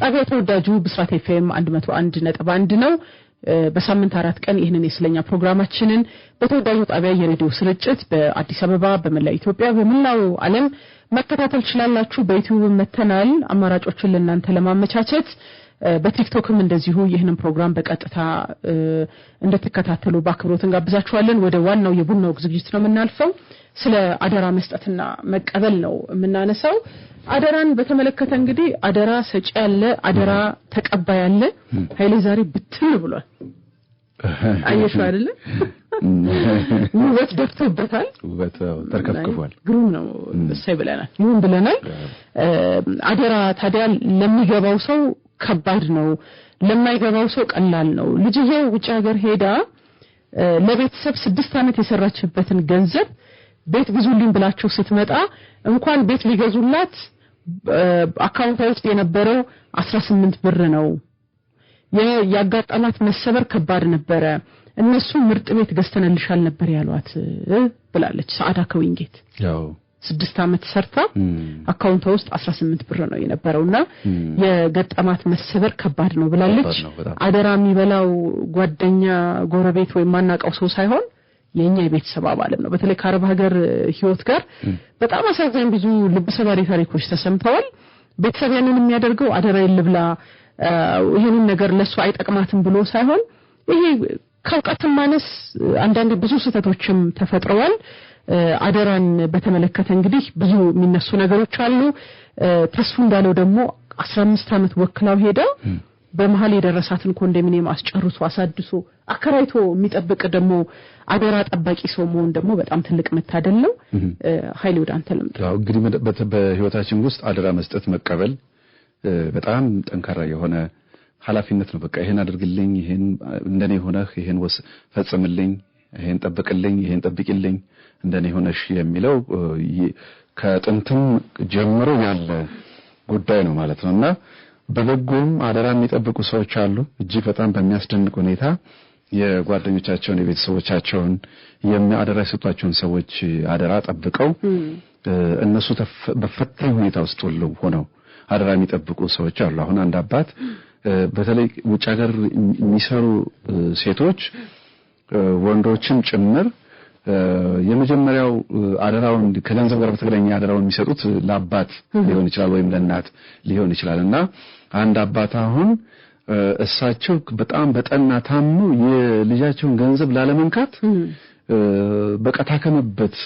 ጣቢያው ተወዳጁ ብስራት ኤፍኤም 101.1 ነው በሳምንት 4 ቀን ይሄንን የስለኛ ፕሮግራማችንን በተወዳጁ ጣቢያ የሬዲዮ ስርጭት በአዲስ አበባ በመላው ኢትዮጵያ በመላው ዓለም መከታተል ትችላላችሁ በዩቲዩብ መተናል አማራጮችን ለእናንተ ለማመቻቸት በቲክቶክም እንደዚሁ ይሄንን ፕሮግራም በቀጥታ እንድትከታተሉ በአክብሮት እንጋብዛችኋለን ወደ ዋናው የቡናው ዝግጅት ነው የምናልፈው ስለ አደራ መስጠትና መቀበል ነው የምናነሳው አደራን በተመለከተ እንግዲህ አደራ ሰጪ ያለ አደራ ተቀባይ ያለ ኃይሌ ዛሬ ብትን ብሏል አየሽ አይደለ ውበት ደፍቶበታል ውበት ተርከፍክፏል ግሩም ነው እሰይ ብለናል አደራ ታዲያ ለሚገባው ሰው ከባድ ነው ለማይገባው ሰው ቀላል ነው ልጅየው ውጭ ሀገር ሄዳ ለቤተሰብ 6 አመት የሰራችበትን ገንዘብ ቤት ግዙልኝ ብላችሁ ስትመጣ እንኳን ቤት ሊገዙላት አካውንት ውስጥ የነበረው 18 ብር ነው ያጋጠማት መሰበር ከባድ ነበረ እነሱ ምርጥ ቤት ገዝተንልሻል ነበር ያሏት ብላለች ሰዓዳ ከዊንጌት ያው 6 አመት ሰርታ አካውንት ውስጥ 18 ብር ነው የነበረውና የገጠማት መሰበር ከባድ ነው ብላለች አደራ የሚበላው ጓደኛ ጎረቤት ወይ ማናቀው ሰው ሳይሆን የኛ የቤተሰብ አባልም ነው በተለይ ከአረብ ሀገር ህይወት ጋር በጣም አሳዛኝ ብዙ ልብ ሰባሪ ታሪኮች ተሰምተዋል ቤተሰብ ያንን የሚያደርገው አደራ ይልብላ ይሄንን ነገር ለሱ አይጠቅማትም ብሎ ሳይሆን ይሄ ከውቀት ማነስ አንዳንድ ብዙ ስህተቶችም ተፈጥረዋል አደራን በተመለከተ እንግዲህ ብዙ የሚነሱ ነገሮች አሉ ተስፉ እንዳለው ደግሞ 15 አመት ወክላው ሄዳ በመሃል የደረሳትን ኮንዶሚኒየም አስጨርሶ አሳድሶ አከራይቶ የሚጠብቅ ደግሞ አደራ ጠባቂ ሰው መሆን ደግሞ በጣም ትልቅ መታደል ነው ኃይሌ ወደ አንተ ልምጣ ያው እንግዲህ በህይወታችን ውስጥ አደራ መስጠት መቀበል በጣም ጠንካራ የሆነ ኃላፊነት ነው በቃ ይሄን አድርግልኝ ይሄን እንደኔ ሆነህ ይሄን ፈጽምልኝ ይሄን ጠብቅልኝ ይሄን ጠብቂልኝ እንደኔ ሆነሽ የሚለው ከጥንትም ጀምሮ ያለ ጉዳይ ነው ማለት ነውና በበጎም አደራ የሚጠብቁ ሰዎች አሉ እጅግ በጣም በሚያስደንቅ ሁኔታ የጓደኞቻቸውን የቤተሰቦቻቸውን የሚያደራ የሰጧቸውን ሰዎች አደራ ጠብቀው እነሱ በፈታኝ ሁኔታ ውስጥ ሆነው አደራ የሚጠብቁ ሰዎች አሉ አሁን አንድ አባት በተለይ ውጭ ሀገር የሚሰሩ ሴቶች ወንዶችም ጭምር የመጀመሪያው አደራውን ከገንዘብ ጋር በተገናኘ አደራውን የሚሰጡት ለአባት ሊሆን ይችላል ወይም ለእናት ሊሆን ይችላልና አንድ አባት አሁን እሳቸው በጣም በጠና ታሙ የልጃቸውን ገንዘብ ላለመንካት በቃ ታከመበት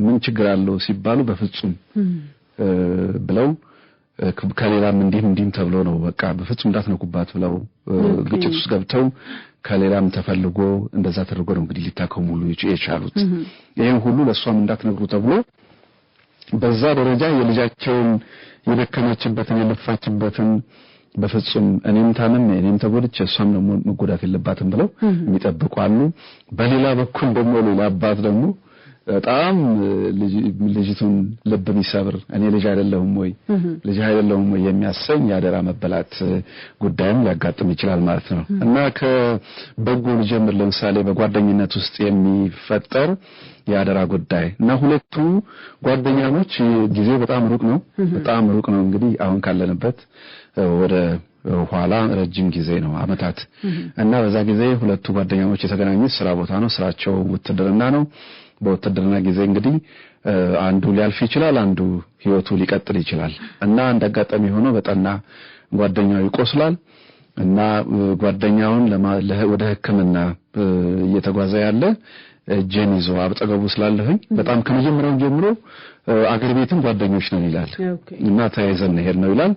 ምን ችግር አለው ሲባሉ በፍጹም ብለው ከሌላም እንዲህም ተብሎ ነው በቃ በፍጹም እንዳትነኩባት ብለው ግጭት ውስጥ ገብተው ከሌላም ተፈልጎ እንደዛ ተደርጎ ነው እንግዲህ ሊታከሙ ሁሉ የቻሉት ይሄን ሁሉ ለሷም እንዳትነግሩ ተብሎ በዛ ደረጃ የልጃቸውን የደከመችበትን የለፋችበትን በፍጹም እኔም ታመም እኔም ተጎድቼ እሷም ደግሞ መጎዳት የለባትም ብለው የሚጠብቁ አሉ በሌላ በኩል ደግሞ ሌላ አባት ደግሞ በጣም ልጅቱን ልብ የሚሰብር እኔ ልጅ አይደለሁም ወይ የሚያሰኝ ያደራ መበላት ጉዳይም ሊያጋጥም ይችላል ማለት ነው እና ከበጎ ልጀምር ለምሳሌ በጓደኝነት ውስጥ የሚፈጠር ያደራ ጉዳይ እና ሁለቱ ጓደኛሞች ጊዜው በጣም ሩቅ ነው እንግዲህ አሁን ካለንበት ወደ ኋላ ረጅም ጊዜ ነው አመታት እና በዛ ጊዜ ሁለቱ ጓደኛሞች የተገናኙት ስራ ቦታ ነው ስራቸው ውትድርና ነው በውትድርና ጊዜ እንግዲህ አንዱ ሊያልፍ ይችላል አንዱ ህይወቱ ሊቀጥል ይችላል እና አንድ አጋጣሚ ሆኖ በጠና ጓደኛው ይቆስላል እና ጓደኛውን ወደ ሕክምና እየተጓዘ ያለ እጄን ይዞ አጠገቡ ስላለሁኝ በጣም ከመጀመሪያው ጀምሮ አገር ቤትም ጓደኞች ነን ይላል እና ተያይዘን ሄድ ነው ይላል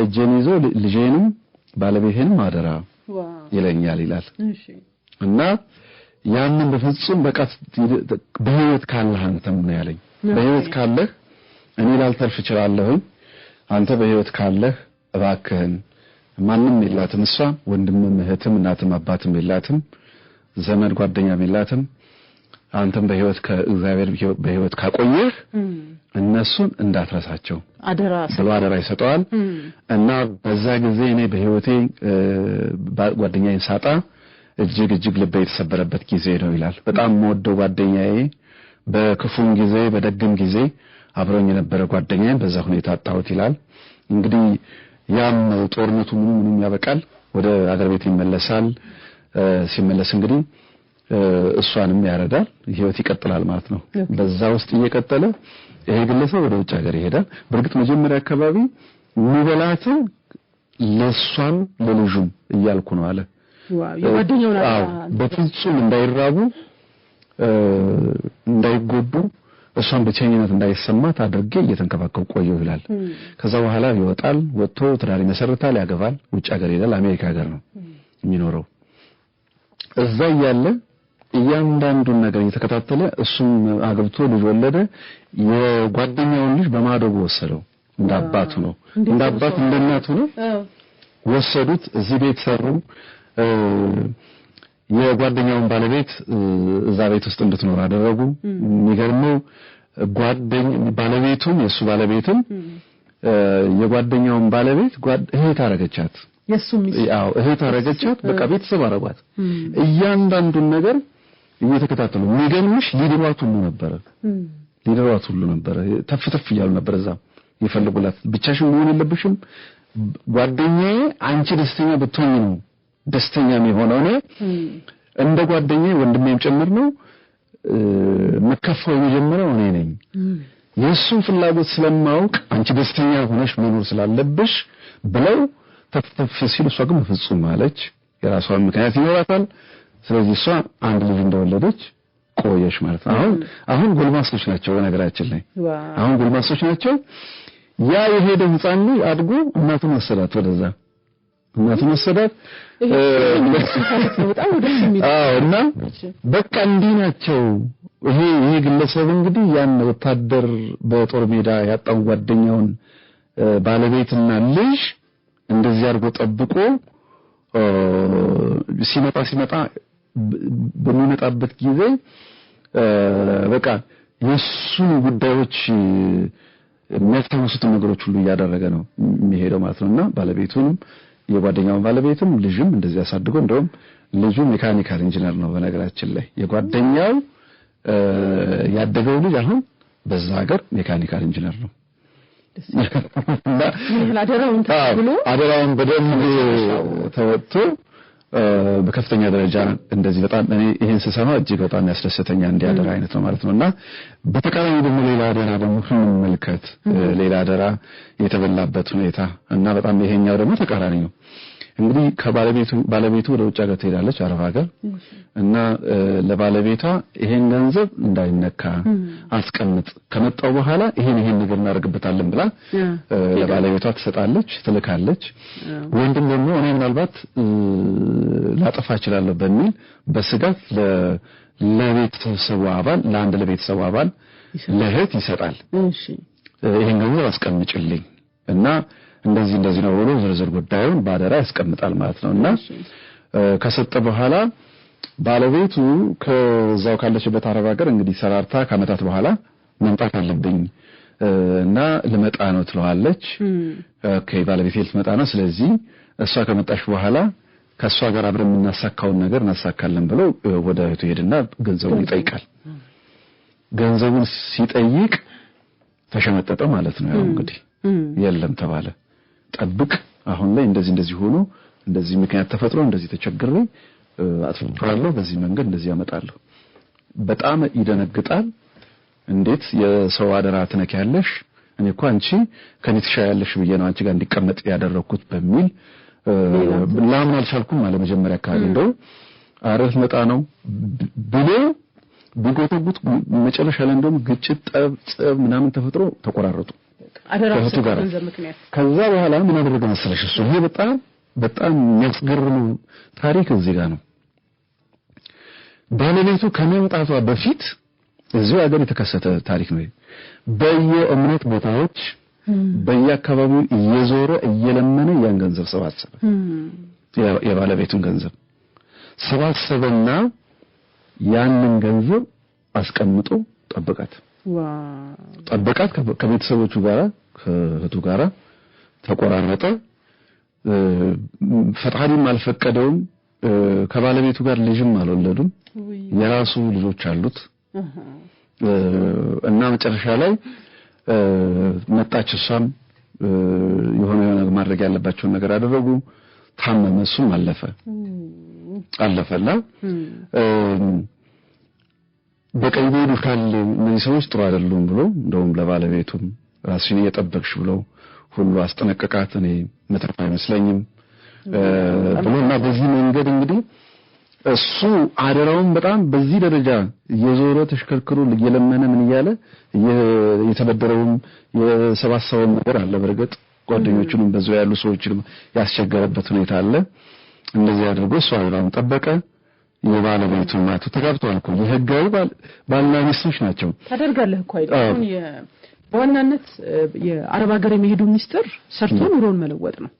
እጄን ይዞ ልጄንም ባለቤቴንም አደራ ይለኛል ይላል እና ያንን በፍጹም በቃ በህይወት ካለህ አንተም ነው ያለኝ በህይወት ካለህ እኔ ላልተርፍ እችላለሁ አንተ በህይወት ካለህ እባክህን ማንንም የላትም እሷ ወንድምም እህትም እናትም አባትም የላትም ዘመድ ጓደኛም የላትም አንተም በህይወት ከእግዚአብሔር በህይወት ካቆየህ እነሱን እንዳትረሳቸው አደራ ይሰጣል እና በዛ ጊዜ እኔ በህይወቴ ጓደኛዬን ሳጣ እጅግ ልቤ የተሰበረበት ጊዜ ነው ይላል በጣም ወደው ጓደኛዬ በክፉም ጊዜ በደግም ጊዜ አብሮኝ የነበረ ጓደኛዬ በዛ ሁኔታ አጣሁት ይላል እንግዲህ ያም ጦርነቱ ምንም ያበቃል ወደ አገር ቤት ይመለሳል ሲመለስ እንግዲህ እሷንም ያረዳል ህይወት ይቀጥላል ማለት ነው በዛ ውስጥ እየቀጠለ ይሄ ግለሰብ ወደ ውጭ ሀገር ይሄዳል በርግጥ መጀመሪያ አካባቢ የሚበላትን ለሷም ለልጁም እያልኩ ነው አለ የጓደኛው በፍጹም እንዳይራቡ እንዳይጎዱ እሷን በቸኝነት እንዳይሰማት አድርጌ እየተንከባከብ ቆየው ይላል ከዛ በኋላ ይወጣል ወጥቶ ትዳር ይመሰርታል ያገባል ውጭ ሀገር ይላል አሜሪካ ሀገር ነው የሚኖረው እዛ ያለ እያንዳንዱን ነገር እየተከታተለ እሱም አግብቶ ልጅ ወለደ የጓደኛውን ልጅ በማደጎ ወሰደው እንዳባቱ ነው እንዳባት እንደናቱ ነው ወሰዱት እዚህ ቤት ሰሩ የጓደኛውን ባለቤት እዛ ቤት ውስጥ እንድትኖር አደረጉ የሚገርመው ባለቤቱም የሱ ባለቤትም የጓደኛውን ባለቤት እህት አረገቻት እህት አረገቻት በቃ ቤተሰብ አረጋት እያንዳንዱን ነገር እየተከታተሉ የሚገርምሽ ሊድሯት ሁሉ ነበረ ተፍተፍ ይያሉ ነበር እዛ ይፈልጉላት ብቻሽን መሆን የለብሽም ጓደኛዬ አንቺ ደስተኛ ብትሆኚ ነው ደስተኛ የሚሆነው ነው እንደ ጓደኛዬ ወንድሜም ጭምር ነው መከፋው የጀመረው እኔ ነኝ የሱን ፍላጎት ስለማውቅ አንቺ ደስተኛ ሆነሽ መኖር ስላለብሽ ብለው ተፍተፍ ሲሉ እሷ ግን ፍጹም አለች የራሷን ምክንያት ይኖራታል ስለዚህ እሷ አንድ ልጅ እንደወለደች ቆየሽ ማለት ነው አሁን ጎልማሶች ናቸው በነገራችን ላይ አሁን ጎልማሶች ናቸው ያ የሄደ ህፃን አድጎ እናቱን ወሰዳት ወደዛ እናቱን ወሰዳት እና በቃ እንዲህ ናቸው ይሄ ግለሰብ እንግዲህ ያን ወታደር በጦር ሜዳ ያጣው ጓደኛውን ባለቤትና ልጅ እንደዚህ አድርጎ ጠብቆ ሲመጣ በሚመጣበት ጊዜ በቃ የሱን ጉዳዮች የሚያስታውሱት ነገሮች ሁሉ እያደረገ ነው የሚሄደው ማለት ነውና ባለቤቱንም የጓደኛውን ባለቤትም ልጅም እንደዚህ ያሳድጎ እንደውም ልጁ ሜካኒካል ኢንጂነር ነው በነገራችን ላይ የጓደኛው ያደገው ልጅ አሁን በዛ ሀገር ሜካኒካል ኢንጂነር ነው አደራውን በደንብ ተወጥቶ በከፍተኛ ደረጃ እንደዚህ በጣም እኔ ይሄን ስሰማ እጅግ በጣም ያስደስተኛ እንዲያደራ አይነት ነው ማለት ነውና በተቃራኒ ደግሞ ሌላ አደራ ደግሞ መልከት ሌላ አደራ የተበላበት ሁኔታ እና በጣም ይሄኛው ደግሞ ተቃራኒ ነው እንግዲህ ባለቤቱ ወደ ውጭ ሀገር ትሄዳለች አረብ ሀገር እና ለባለቤቷ ይሄን ገንዘብ እንዳይነካ አስቀምጥ ከመጣው በኋላ ይሄን ነገር እናደርግበታለን ብላ ለባለቤቷ ትሰጣለች ትልካለች ወንድም ደግሞ እኔ ምናልባት ላጠፋ እችላለሁ በሚል በስጋት ለቤተሰቡ አባል ለእህት ይሰጣል እሺ ይሄን ገንዘብ አስቀምጭልኝ እና እንደዚህ ነው ብሎ ዝርዝር ጉዳዩን ባደራ ያስቀምጣል ማለት ነውና ከሰጠ በኋላ ባለቤቱ ከዛው ካለችበት አረብ ሀገር እንግዲህ ሰራርታ ከመታት በኋላ መምጣት አለብኝ እና ልመጣ ነው ትለዋለች ኦኬ ባለቤቴ ልትመጣ ነው ስለዚህ እሷ ከመጣች በኋላ ከሷ ጋር አብረን እናሳካውን ነገር እናሳካለን ብሎ ወደ እህቱ ሄድና ገንዘቡን ይጠይቃል ገንዘቡን ሲጠይቅ ተሸመጠጠ ማለት ነው ያው እንግዲህ የለም ተባለ ጠብቅ አሁን ላይ እንደዚህ ሆኖ እንደዚህ ምክንያት ተፈጥሮ እንደዚህ ተቸግሬ አጥፍቻለሁ በዚህ መንገድ እንደዚህ ያመጣለሁ በጣም ይደነግጣል እንዴት የሰው አደራ ትነካለሽ እኔ እኮ አንቺ ከኔ ትሻያለሽ ብዬ ነው አንቺ ጋር እንዲቀመጥ ያደረኩት በሚል ላምን አልቻልኩም ማለት መጀመሪያ አካባቢ እንደው አረፍ መጣ ነው ብሎ ቢጎተጉት መጨረሻ ላይ እንደውም ግጭት ጠብ ምናምን ተፈጥሮ ተቆራረጡ አደራሱ ገንዘብ ምክንያት ከዛ በኋላ ምን አደረገ መሰለሽ እሱ ይሄ በጣም የሚያስገርም ታሪክ እዚህ ጋር ነው ባለቤቱ ከመምጣቷ በፊት እዚሁ ሀገር የተከሰተ ታሪክ ነው በየእምነት ቦታዎች በየአካባቢው እየዞረ እየለመነ ያን ገንዘብ ሰባሰበ የባለቤቱን ገንዘብ ሰባሰበና ያንን ገንዘብ አስቀምጦ ጠበቃት ጠበቃት ከቤተሰቦቹ ጋር ከእህቱ ጋር ተቆራረጠ ፈጣሪም አልፈቀደውም ከባለቤቱ ጋር ልጅም አልወለዱም የራሱ ልጆች አሉት እና መጨረሻ ላይ መጣች እሷም የሆነ ማድረግ ያለባቸውን ነገር አደረጉ ታመመ እሱም አለፈና በቀይ ቤዱ ካለ እነዚህ ሰዎች ጥሩ አይደሉም ብሎ እንደውም ለባለቤቱም ራስሽን እየጠበቅሽ ብሎ ሁሉ አስጠነቀቃት እኔ መተርፋ አይመስለኝም ብሎና በዚህ መንገድ እንግዲህ እሱ አደራውን በጣም በዚህ ደረጃ የዞረ ተሽከርክሮ እየለመነ ምን እያለ የተበደረውም የሰባሰበው ነገር አለ በርግጥ ጓደኞቹንም በዛው ያሉ ሰዎችንም ያስቸገረበት ሁኔታ አለ እንደዚህ አድርጎ እሱ አደራውን ጠበቀ የባለቤቱን ማቱ ተጋብተዋል እኮ የህጋዊ ባልና ሚስቶች ናቸው ታደርጋለህ እኮ አይደል በዋናነት የአረብ ሀገር የሚሄዱ ሚስጥር ሰርቶ ኑሮን መለወጥ ነው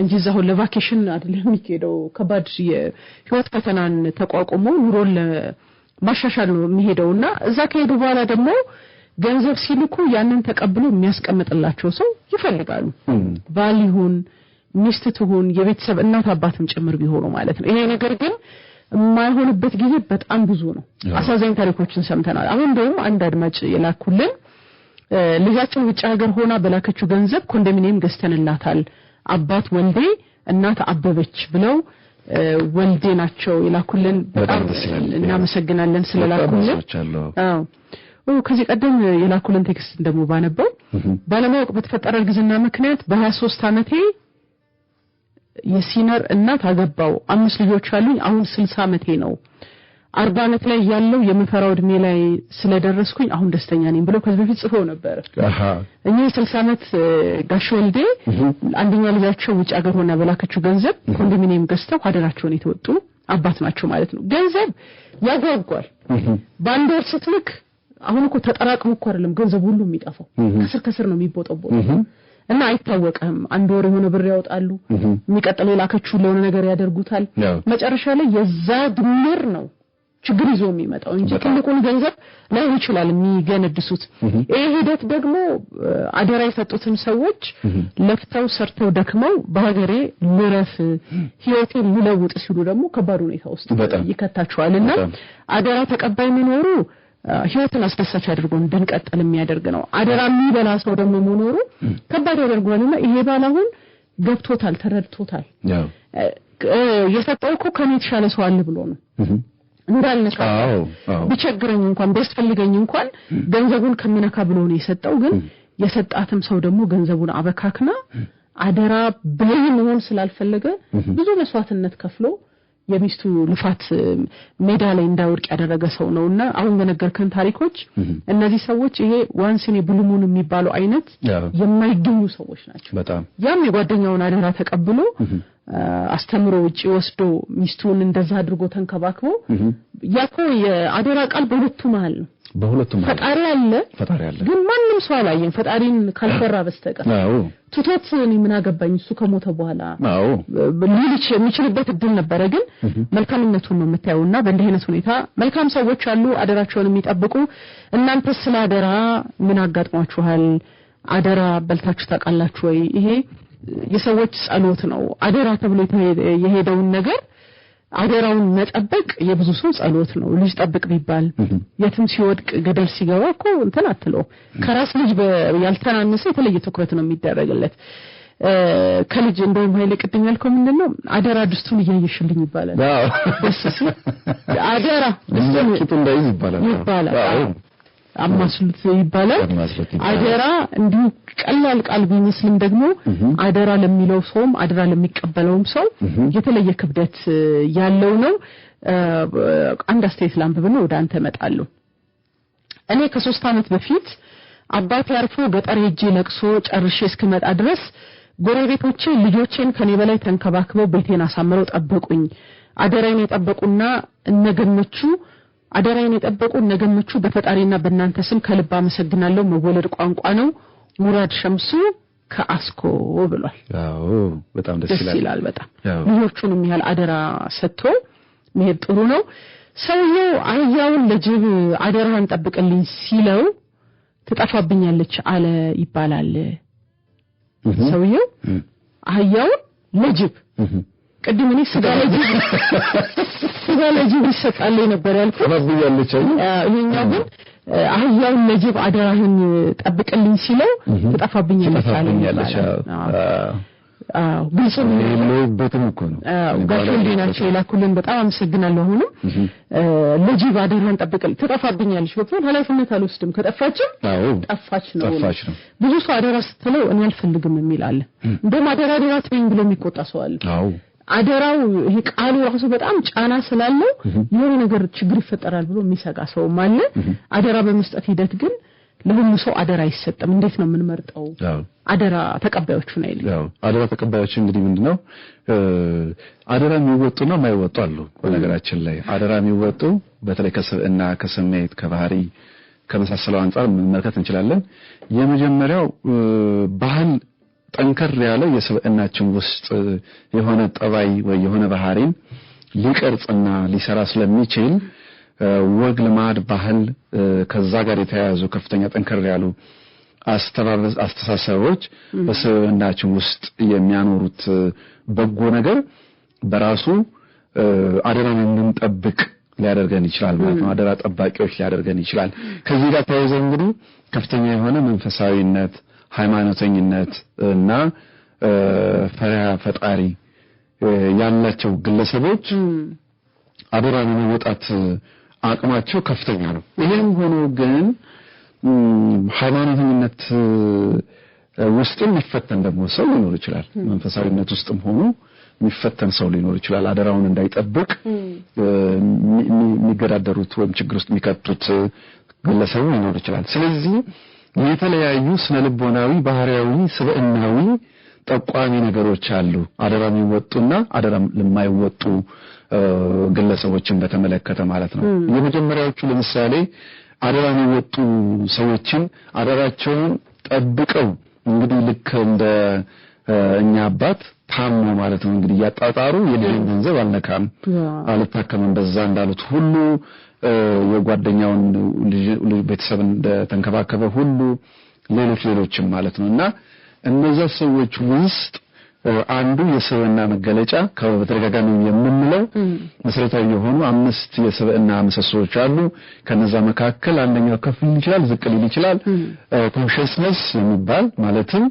እንጂ እዛው ለቫኬሽን አይደለም የሚሄደው ከባድ የህይወት ፈተናን ተቋቁሞ ኑሮን ለማሻሻል ነው የሚሄደውና እዛ ከሄዱ በኋላ ደግሞ ገንዘብ ሲልኩ ያንን ተቀብሎ የሚያስቀምጥላቸው ሰው ይፈልጋሉ ባል ይሁን ሚስት ትሁን የቤተሰብ እናት አባትም ጭምር ቢሆኑ ማለት ነው ይሄ ነገር ግን የማይሆንበት ጊዜ በጣም ብዙ ነው አሳዛኝ ታሪኮችን ሰምተናል አሁን ደግሞ አንድ አድማጭ የላኩልን ልጃቸው ውጭ ሀገር ሆና በላከችው ገንዘብ ኮንዶሚኒየም ገዝተንላታል አባት ወልዴ እናት አበበች ብለው ወልዴ ናቸው የላኩልን በጣም እናመሰግናለን ስለላኩልን አዎ ከዚህ ቀደም የላኩልን ቴክስት ደግሞ ባነበው ባለማወቅ በተፈጠረ ግዝና ምክንያት በ23 አመቴ የሲነር እናት አገባው 5 ልጆች አሉኝ አሁን 60 አመቴ ነው 40 አመት ላይ ያለው የመፈራው እድሜ ላይ ስለደረስኩኝ አሁን ደስተኛ ነኝ ብለው ከዚህ በፊት ጽፈው ነበር እኛ 60 አመት ጋሽ ወልዴ አንደኛ ልጃቸው ውጭ ሀገር ሆና በላከችው ገንዘብ ኮንዶሚኒየም ገዝተው አደራቸውን የተወጡ አባት ናቸው ማለት ነው ገንዘብ ያጓጓል ባንድ ወር ስትልክ አሁን እኮ ተጠራቅሞ እኮ አይደለም ገንዘብ ሁሉ የሚጠፋው ከስር ነው የሚቦጠቦጠው እና አይታወቅም አንድ ወር የሆነ ብር ያወጣሉ የሚቀጥለው ላከችው ለሆነ ነገር ያደርጉታል መጨረሻ ላይ የዛ ድምር ነው ችግር ይዞ የሚመጣው እንጂ ትልቁን ገንዘብ ላይ ይችላል የሚገነድሱት ይሄ ሂደት ደግሞ አደራ የሰጡትን ሰዎች ለፍተው ሰርተው ደክመው በሀገሬ ልረፍ ህይወቴን ልለውጥ ሲሉ ደግሞ ከባድ ሁኔታ ውስጥ ይከታቸዋልና አደራ ተቀባይ መኖሩ ህይወትን አስደሳች አድርጎ እንድንቀጥል የሚያደርግ ነው አደራ የሚበላ ሰው ደግሞ መኖሩ ከባድ ያደርገዋልና ይሄ ባላሁን ገብቶታል ተረድቶታል የሰጠው እኮ ከኔ የተሻለ ሰው አለ ብሎ ነው እንዳልነካ ቢቸግረኝ እንኳን ቢያስፈልገኝ እንኳን ገንዘቡን ከመነካ ብሎ ነው የሰጠው ግን የሰጣትም ሰው ደግሞ ገንዘቡን አበካክና አደራ በይ መሆን ስላልፈለገ ብዙ መስዋዕትነት ከፍሎ የሚስቱ ልፋት ሜዳ ላይ እንዳወርቅ ያደረገ ሰው ነውና አሁን በነገርከን ታሪኮች እነዚህ ሰዎች ይሄ ዋንስኔ ብሉሙን የሚባለው አይነት የማይገኙ ሰዎች ናቸው በጣም ያም የጓደኛውን አደራ ተቀብሎ አስተምሮ ውጪ ወስዶ ሚስቱን እንደዛ አድርጎ ተንከባክቦ ያኮ የአደራ ቃል በሁለቱ መሃል ነው ፈጣሪ አለ ግን ማንንም ሰው አላየን ፈጣሪን ካልፈራ በስተቀር ቱቶት ምን አገባኝ እሱ ከሞተ በኋላ ልጅ የሚችልበት እድል ነበረ ግን መልካምነቱን ነው የምታዩና በእንዲህ አይነት ሁኔታ መልካም ሰዎች አሉ አደራቸውን የሚጠብቁ እናንተ ስለ አደራ ምን አጋጥሟችኋል አደራ በልታችሁ ታውቃላችሁ ወይ ይሄ የሰዎች ጸሎት ነው አደራ ተብሎ የሄደውን ነገር አደራውን መጠበቅ የብዙ ሰው ጸሎት ነው ልጅ ጠብቅ ቢባል የትም ሲወድቅ ገደል ሲገባ እኮ እንትን አትለው ከራስ ልጅ ያልተናነሰ የተለየ ትኩረት ነው የሚደረግለት ከልጅ እንደውም ኃይለ ቅድም ያልከው ምንድነው አደራ ድስቱን እያየሽልኝ ይባላል አደራ ድስቱን እንዳይዝ ይባላል አማስሉት ይባላል አደራ እንዲሁ ቀላል ቃል ቢመስልም ደግሞ አደራ ለሚለው ሰውም አደራ ለሚቀበለውም ሰው የተለየ ክብደት ያለው ነው አንድ አስተያየት ላንብብና ወደ አንተ መጣለሁ እኔ ከ3 አመት በፊት አባቴ አርፎ ገጠር ሄጄ ለቅሶ ጨርሼ እስከመጣ ድረስ ጎረቤቶቼ ልጆቼን ከኔ በላይ ተንከባክበው ቤቴን አሳምረው ጠበቁኝ አደራዬን የጠበቁና እነገመቹ በፈጣሪና በእናንተ ስም ከልብ አመሰግናለሁ መወለድ ቋንቋ ነው ሙራድ ሸምሱ ከአስኮ ብሏል አዎ በጣም ደስ ይላል በጣም ልጆቹንም ያህል አደራ ሰጥቶ መሄድ ጥሩ ነው ሰውየው አህያውን ለጅብ አደራህን ጠብቅልኝ ሲለው ትጠፋብኛለች አለ ይባላል ሰውየው አህያውን ለጅብ ቅድም እኔ ስጋ ለጅብ ይሰጣል ነበር ያልኩት ትጠፋብኛለች ይሄኛው ግን አህያውን ለጅብ አደራህን ጠብቅልኝ ሲለው ትጠፋብኛለች አለ ግልጽ ነው በጣም እኮ ነው ጋሽልዲናቸው ይላኩልን በጣም አመሰግናለሁ አሁን ለጅብ አደራህን ጠብቅልኝ ትጠፋብኛለች ወጥቷል ኃላፊነት አልወስድም ከጠፋችም ጠፋች ነው ብዙ ሰው አደራ ስትለው እኔ አልፈልግም የሚል አለ እንደውም አደራ ትበኝ ብሎ የሚቆጣ ሰው አለ አደራው ይሄ ቃሉ ራሱ በጣም ጫና ስላለው የሆነ ነገር ችግር ይፈጠራል ብሎ የሚሰጋ ሰው ማለት አደራ በመስጠት ሂደት ግን ለሁሉ ሰው አደራ አይሰጥም እንዴት ነው የምንመርጠው አደራ ተቀባዮቹ ነው አይደል አደራ ተቀባዮቹ እንግዲህ ምንድነው አደራ የሚወጡና የማይወጡ አሉ በነገራችን ላይ አደራ የሚወጡ በተለይ ከስብዕና ከስሜት ከባህሪ ከመሳሰለው አንፃር መመልከት እንችላለን የመጀመሪያው ባህል ጠንከር ያለ የስብዕናችን ውስጥ የሆነ ጠባይ ወይ የሆነ ባህሪን ሊቀርጽና ሊሰራ ስለሚችል ወግ ልማድ ባህል ከዛ ጋር የተያያዙ ከፍተኛ ጠንከር ያሉ አስተሳሰቦች በስብዕናችን ውስጥ የሚያኖሩት በጎ ነገር በራሱ አደራን እንድንጠብቅ ሊያደርገን ይችላል ማለት ነው አደራ ጠባቂዎች ሊያደርገን ይችላል ከዚህ ጋር ተያይዞ እንግዲህ ከፍተኛ የሆነ መንፈሳዊነት ሃይማኖተኝነት እና ፈሪሃ ፈጣሪ ያላቸው ግለሰቦች አደራን መወጣት አቅማቸው ከፍተኛ ነው ይሄም ሆኖ ግን ሃይማኖተኝነት ውስጥም ይፈተን ደግሞ ሰው ሊኖር ይችላል መንፈሳዊነት ውስጥም ሆኖ የሚፈተን ሰው ሊኖር ይችላል አደራውን እንዳይጠብቅ የሚገዳደሩት ወይም ችግር ውስጥ የሚከቱት ግለሰቡ ሊኖር ይችላል ስለዚህ የተለያዩ ስነልቦናዊ ባህሪያዊ ስብዕናዊ ጠቋሚ ነገሮች አሉ አደራም ይወጡና አደራም ለማይወጡ ግለሰቦችን በተመለከተ ማለት ነው የመጀመሪያዎቹ ለምሳሌ አደራም ይወጡ ሰዎችን አደራቸውን ጠብቀው እንግዲህ ልክ እንደ እኛ አባት ታሞ ማለት ነው እንግዲህ ያጣጣሩ የልጅን ገንዘብ አልነካም አልታከምም በዛ እንዳሉት ሁሉ የጓደኛውን ቤተሰብን ተንከባከበ ሁሉ ሌሎችም ማለት ነውና እነዛ ሰዎች ውስጥ አንዱ የስብዕና መገለጫ ከበተረጋጋሚ የምንለው መሰረታዊ የሆኑ 5 የስብዕና ምሰሶች አሉ ከነዛ መካከል አንደኛው ከፍ ሊል ይችላል ዝቅ ሊል ይችላል ኮንሺየስነስ የሚባል ማለትም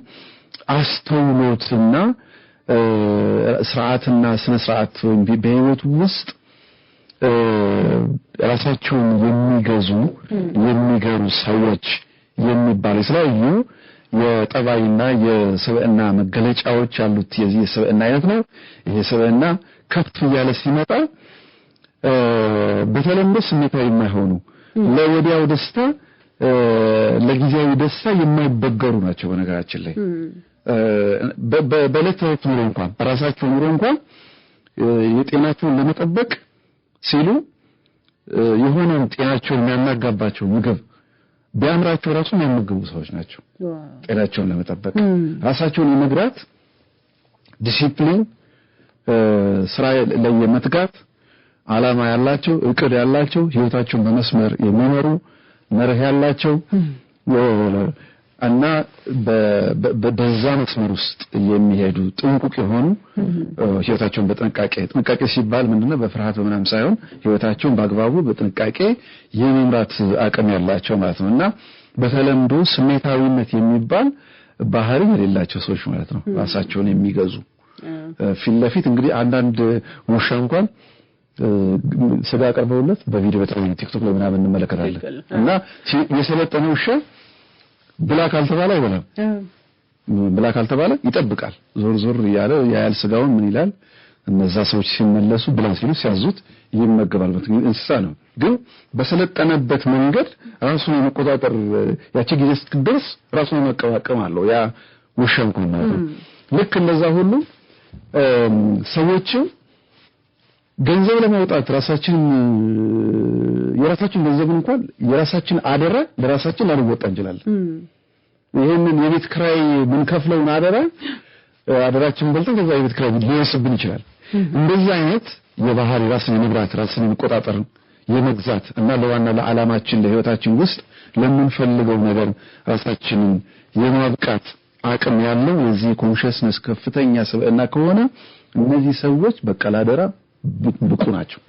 አስተውሎትና ስርዓትና ስነ ስርዓት በህይወት ውስጥ ራሳቸውን የሚገሩ ሰዎች የሚባሉ ስለዩ የጠባይና የስብዕና መገለጫዎች ያሉት የዚህ የስብዕና አይነት ነው ይሄ ስብዕና ከፍ ያለ ሲመጣ በተለምዶ ስሜታዊ የማይሆኑ ለወዲያው ደስታ ለጊዜያዊ ደስታ የማይበገሩ ናቸው በነገራችን ላይ በለተት ኑሮ እንኳን በራሳቸው ኑሮ እንኳን የጤናቸውን ለመጠበቅ ሲሉ የሆነ ጤናቸውን የሚያናጋባቸው ምግብ ቢያምራቸው ራሱ የሚያመግቡ ሰዎች ናቸው ጤናቸውን ለመጠበቅ ራሳቸውን የመግራት ዲሲፕሊን ስራ ላይ የመትጋት ዓላማ ያላቸው እቅድ ያላቸው ህይወታቸውን በመስመር የሚመሩ መርህ ያላቸው እና በዛ መስመር ውስጥ የሚሄዱ ጥንቁቅ የሆኑ ህይወታቸውን ጥንቃቄ ሲባል ምንድነው በፍርሃት በመናም ሳይሆን ህይወታቸውን በአግባቡ በጥንቃቄ የመምራት አቅም ያላቸው ማለት ነውና በተለምዶ ስሜታዊነት የሚባል ባህሪ የሌላቸው ሰዎች ማለት ነው ራሳቸውን የሚገዙ ፊት ለፊት እንግዲህ አንዳንድ ውሻ እንኳን ስጋ ቀርበውለት በቪዲዮ በተለይ ቲክቶክ ላይ ምናምን እንመለከታለን እና የሰለጠነ ውሻ ብላ ካልተባለ አይበላም ብላ ካልተባለ ይጠብቃል ዞር ዞር ያለ ያያል ስጋውን ምን ይላል እነዛ ሰዎች ሲመለሱ ብላ ሲሉ ሲያዙት ይመገባል እንስሳ ነው ግን በሰለጠነበት መንገድ ራሱን የመቆጣጠር ያቺ ጊዜ ስትደርስ ራሱን የመቀባቀም አለው ያ ውሻው እንኳን ማለት ነው ልክ እንደዛ ሁሉ ሰዎች ገንዘብ ለማውጣት የራሳችን ገንዘብ እንኳን የራሳችን አደራ ለራሳችን ላንወጣ እንችላለን ይሄንን የቤት ክራይ ምን ከፍለውን አደራችን በልተን ከዛ የቤት ክራይ ሊወስብን ይችላል እንደዚህ አይነት የባህሪ ራስን የመግራት ራስን የመቆጣጠር የመግዛት እና ለዋና ለዓላማችን ለህይወታችን ውስጥ ለምንፈልገው ነገር ራሳችንን የማብቃት አቅም ያለው የዚህ ኮንሺየስነስ ከፍተኛ ስብዕና ከሆነ እነዚህ ሰዎች በቀላደራ ብቁ ናቸው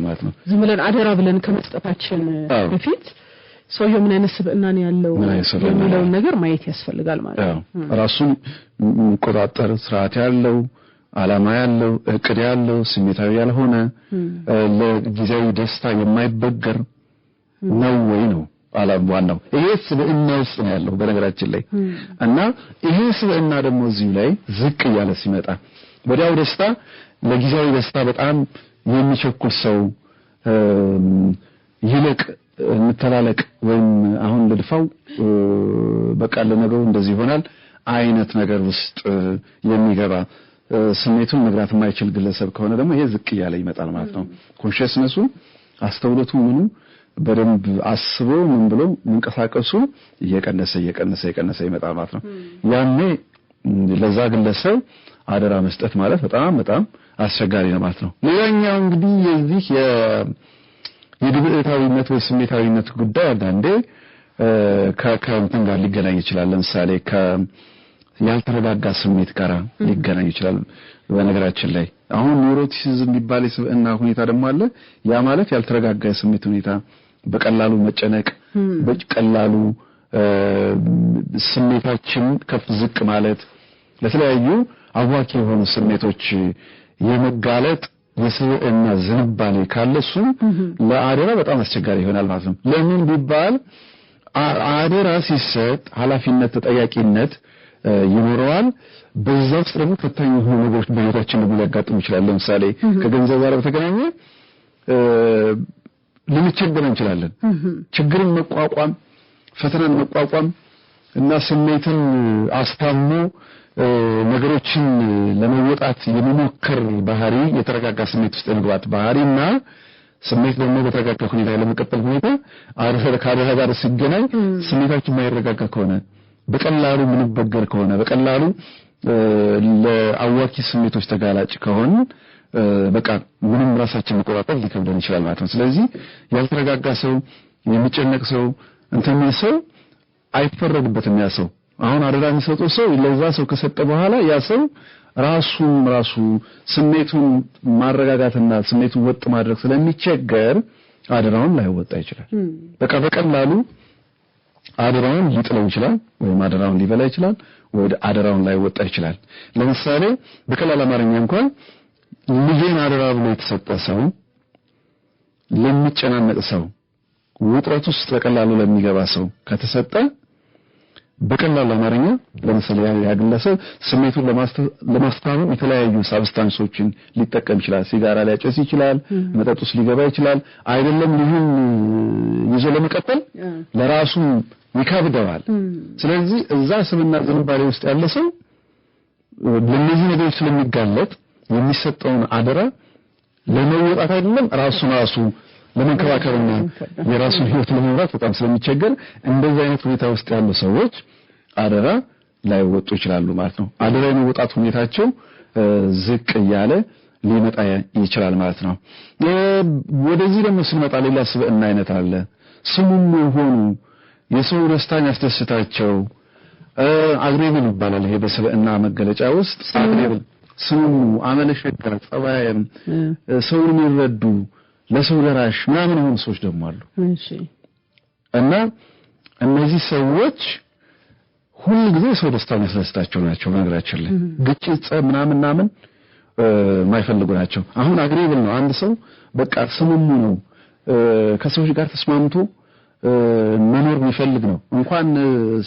ማለት ነው ዝም ብለን አደራ ብለን ከመስጠታችን በፊት ሰውየው ምን አይነት ስብዕና ነው ያለው የሚለውን ነገር ማየት ያስፈልጋል ማለት ነው ራሱን ቆጣጠር ስርዓት ያለው ዓላማ ያለው እቅድ ያለው ስሜታዊ ያልሆነ ለጊዜያዊ ደስታ የማይበገር ነው ወይ ነው ዓላማው ነው ይሄ ስብዕና ውስጥ ነው ያለው በነገራችን ላይ እና ይሄ ስብዕና ደግሞ እዚሁ ላይ ዝቅ ያለ ሲመጣ ወዲያው ደስታ ለጊዜያዊ ደስታ በጣም የሚቸኩል ሰው ይልቅ እንተላለቅ ወይም አሁን ልድፋው በቃ ለነገሩ እንደዚህ ይሆናል አይነት ነገር ውስጥ የሚገባ ስሜቱን መግራት የማይችል ግለሰብ ከሆነ ደግሞ ይሄ ዝቅ ያለ ይመጣል ማለት ነው ኮንሺየስነሱ አስተውሎቱ ምኑ በደንብ አስቦ ምን ብሎ መንቀሳቀሱ እየቀነሰ ይመጣል ማለት ነው ያኔ ለዛ ግለሰብ አደራ መስጠት ማለት በጣም አስቸጋሪ ነው ማለት ነው ሌላኛው እንግዲህ የዚህ የግብታዊነት ወይ ስሜታዊነት ጉዳይ አንዳንዴ ከእንትን ጋር ሊገናኝ ይችላል ለምሳሌ ያልተረጋጋ ስሜት ጋር ሊገናኝ ይችላል በነገራችን ላይ አሁን ኒውሮቲሲዝም የሚባል የስብዕና ሁኔታ ደግሞ አለ ያ ማለት ያልተረጋጋ የስሜት ሁኔታ በቀላሉ መጨነቅ በቀላሉ ስሜታችን ከፍ ዝቅ ማለት ለተለያዩ አዋኪ የሆኑ ስሜቶች የመጋለጥ የስብዕና ዝንባሌ ካለሱ ለአደራ በጣም አስቸጋሪ ይሆናል ማለት ነው ለምን ቢባል አደራ ሲሰጥ ኃላፊነት ተጠያቂነት ይኖረዋል በዛ ውስጥ ደግሞ ፈታኝ የሆኑ ነገሮች በህይወታችን ሊያጋጥሙ ይችላል ለምሳሌ ከገንዘብ ጋር በተገናኘ ልንቸገር እንችላለን ችግርን መቋቋም ፈተናን መቋቋም እና ስሜትን አስታሞ ነገሮችን ለመወጣት የመሞከር ባህሪ የተረጋጋ ስሜት ውስጥ መግባት ባህሪና ስሜት ደግሞ በተረጋጋ ሁኔታ ለመቀጠል ሁኔታ ከአደራ ጋር ሲገናኝ ስሜታችን የማይረጋጋ ከሆነ በቀላሉ ምንበገር ከሆነ በቀላሉ ለአዋኪ ስሜቶች ተጋላጭ ከሆነ በቃ ምንም ራሳችን መቆጣጠር ሊከብደን ይችላል ማለት ነው ስለዚህ ያልተረጋጋ ሰው የሚጨነቅ ሰው እንትን ሰው አይፈረድበትም ያ ሰው አሁን አደራ የሚሰጠው ሰው ለዛ ሰው ከሰጠ በኋላ ያ ሰው ራሱ ስሜቱን ማረጋጋትና ስሜቱን ወጥ ማድረግ ስለሚቸገር አደራውን ላይወጣ ይችላል በቃ በቀላሉ አደራውን ሊጥለው ይችላል ወይም አደራውን ሊበላ ይችላል ወይ አደራውን ላይወጣ ይችላል ለምሳሌ በቀላል አማርኛ እንኳን ልጄን አደራ ብሎ የተሰጠ ሰው ለሚጨናነቅ ሰው ውጥረት ውስጥ በቀላሉ ለሚገባ ሰው ከተሰጠ በቀላል አማርኛ ለምሳሌ ያግለሰብ ስሜቱን ለማስታመም የተለያዩ ሳብስታንሶችን ሊጠቀም ይችላል ሲጋራ ሊያጨስ ይችላል መጠጥ ውስጥ ሊገባ ይችላል አይደለም ልጁን ይዞ ለመቀጠል ለራሱ ይከብደዋል ስለዚህ እዛ ስብዕና ዝንባሌ ውስጥ ያለ ሰው ለነዚህ ነገሮች ስለሚጋለጥ የሚሰጠውን አደራ ለመወጣት አይደለም ራሱ ለመንከባከብና የራሱን ህይወት ለመምራት በጣም ስለሚቸገር እንደዚህ አይነት ሁኔታ ውስጥ ያሉ ሰዎች አደራ ላይወጡ ይችላሉ ማለት ነው አደራ የመውጣት ሁኔታቸው ዝቅ ያለ ሊመጣ ይችላል ማለት ነው ወደዚህ ደግሞ ስንመጣ ሌላ ስብዕና አይነት አለ ስሙም ሆኑ የሰው ደስታን ያስደስታቸው አግሬብል ይባላል ይሄ በስብዕና መገለጫ ውስጥ አግሬብል ስሙ አመለሸጋ ጸባይም ሰውን ይረዱ ለሰው ደራሽ ምናምን ሆነ ሰዎች ደግሞ አሉ እሺ እና እነዚህ ሰዎች ሁሉ ጊዜ ሰው ደስታን ያስደስታቸው ናቸው ነገራችን ላይ ግጭት ምናምን ማይፈልጉ ናቸው። አሁን አግሬብል ነው አንድ ሰው በቃ ስሙሙ ነው ከሰዎች ጋር ተስማምቶ መኖር የሚፈልግ ነው። እንኳን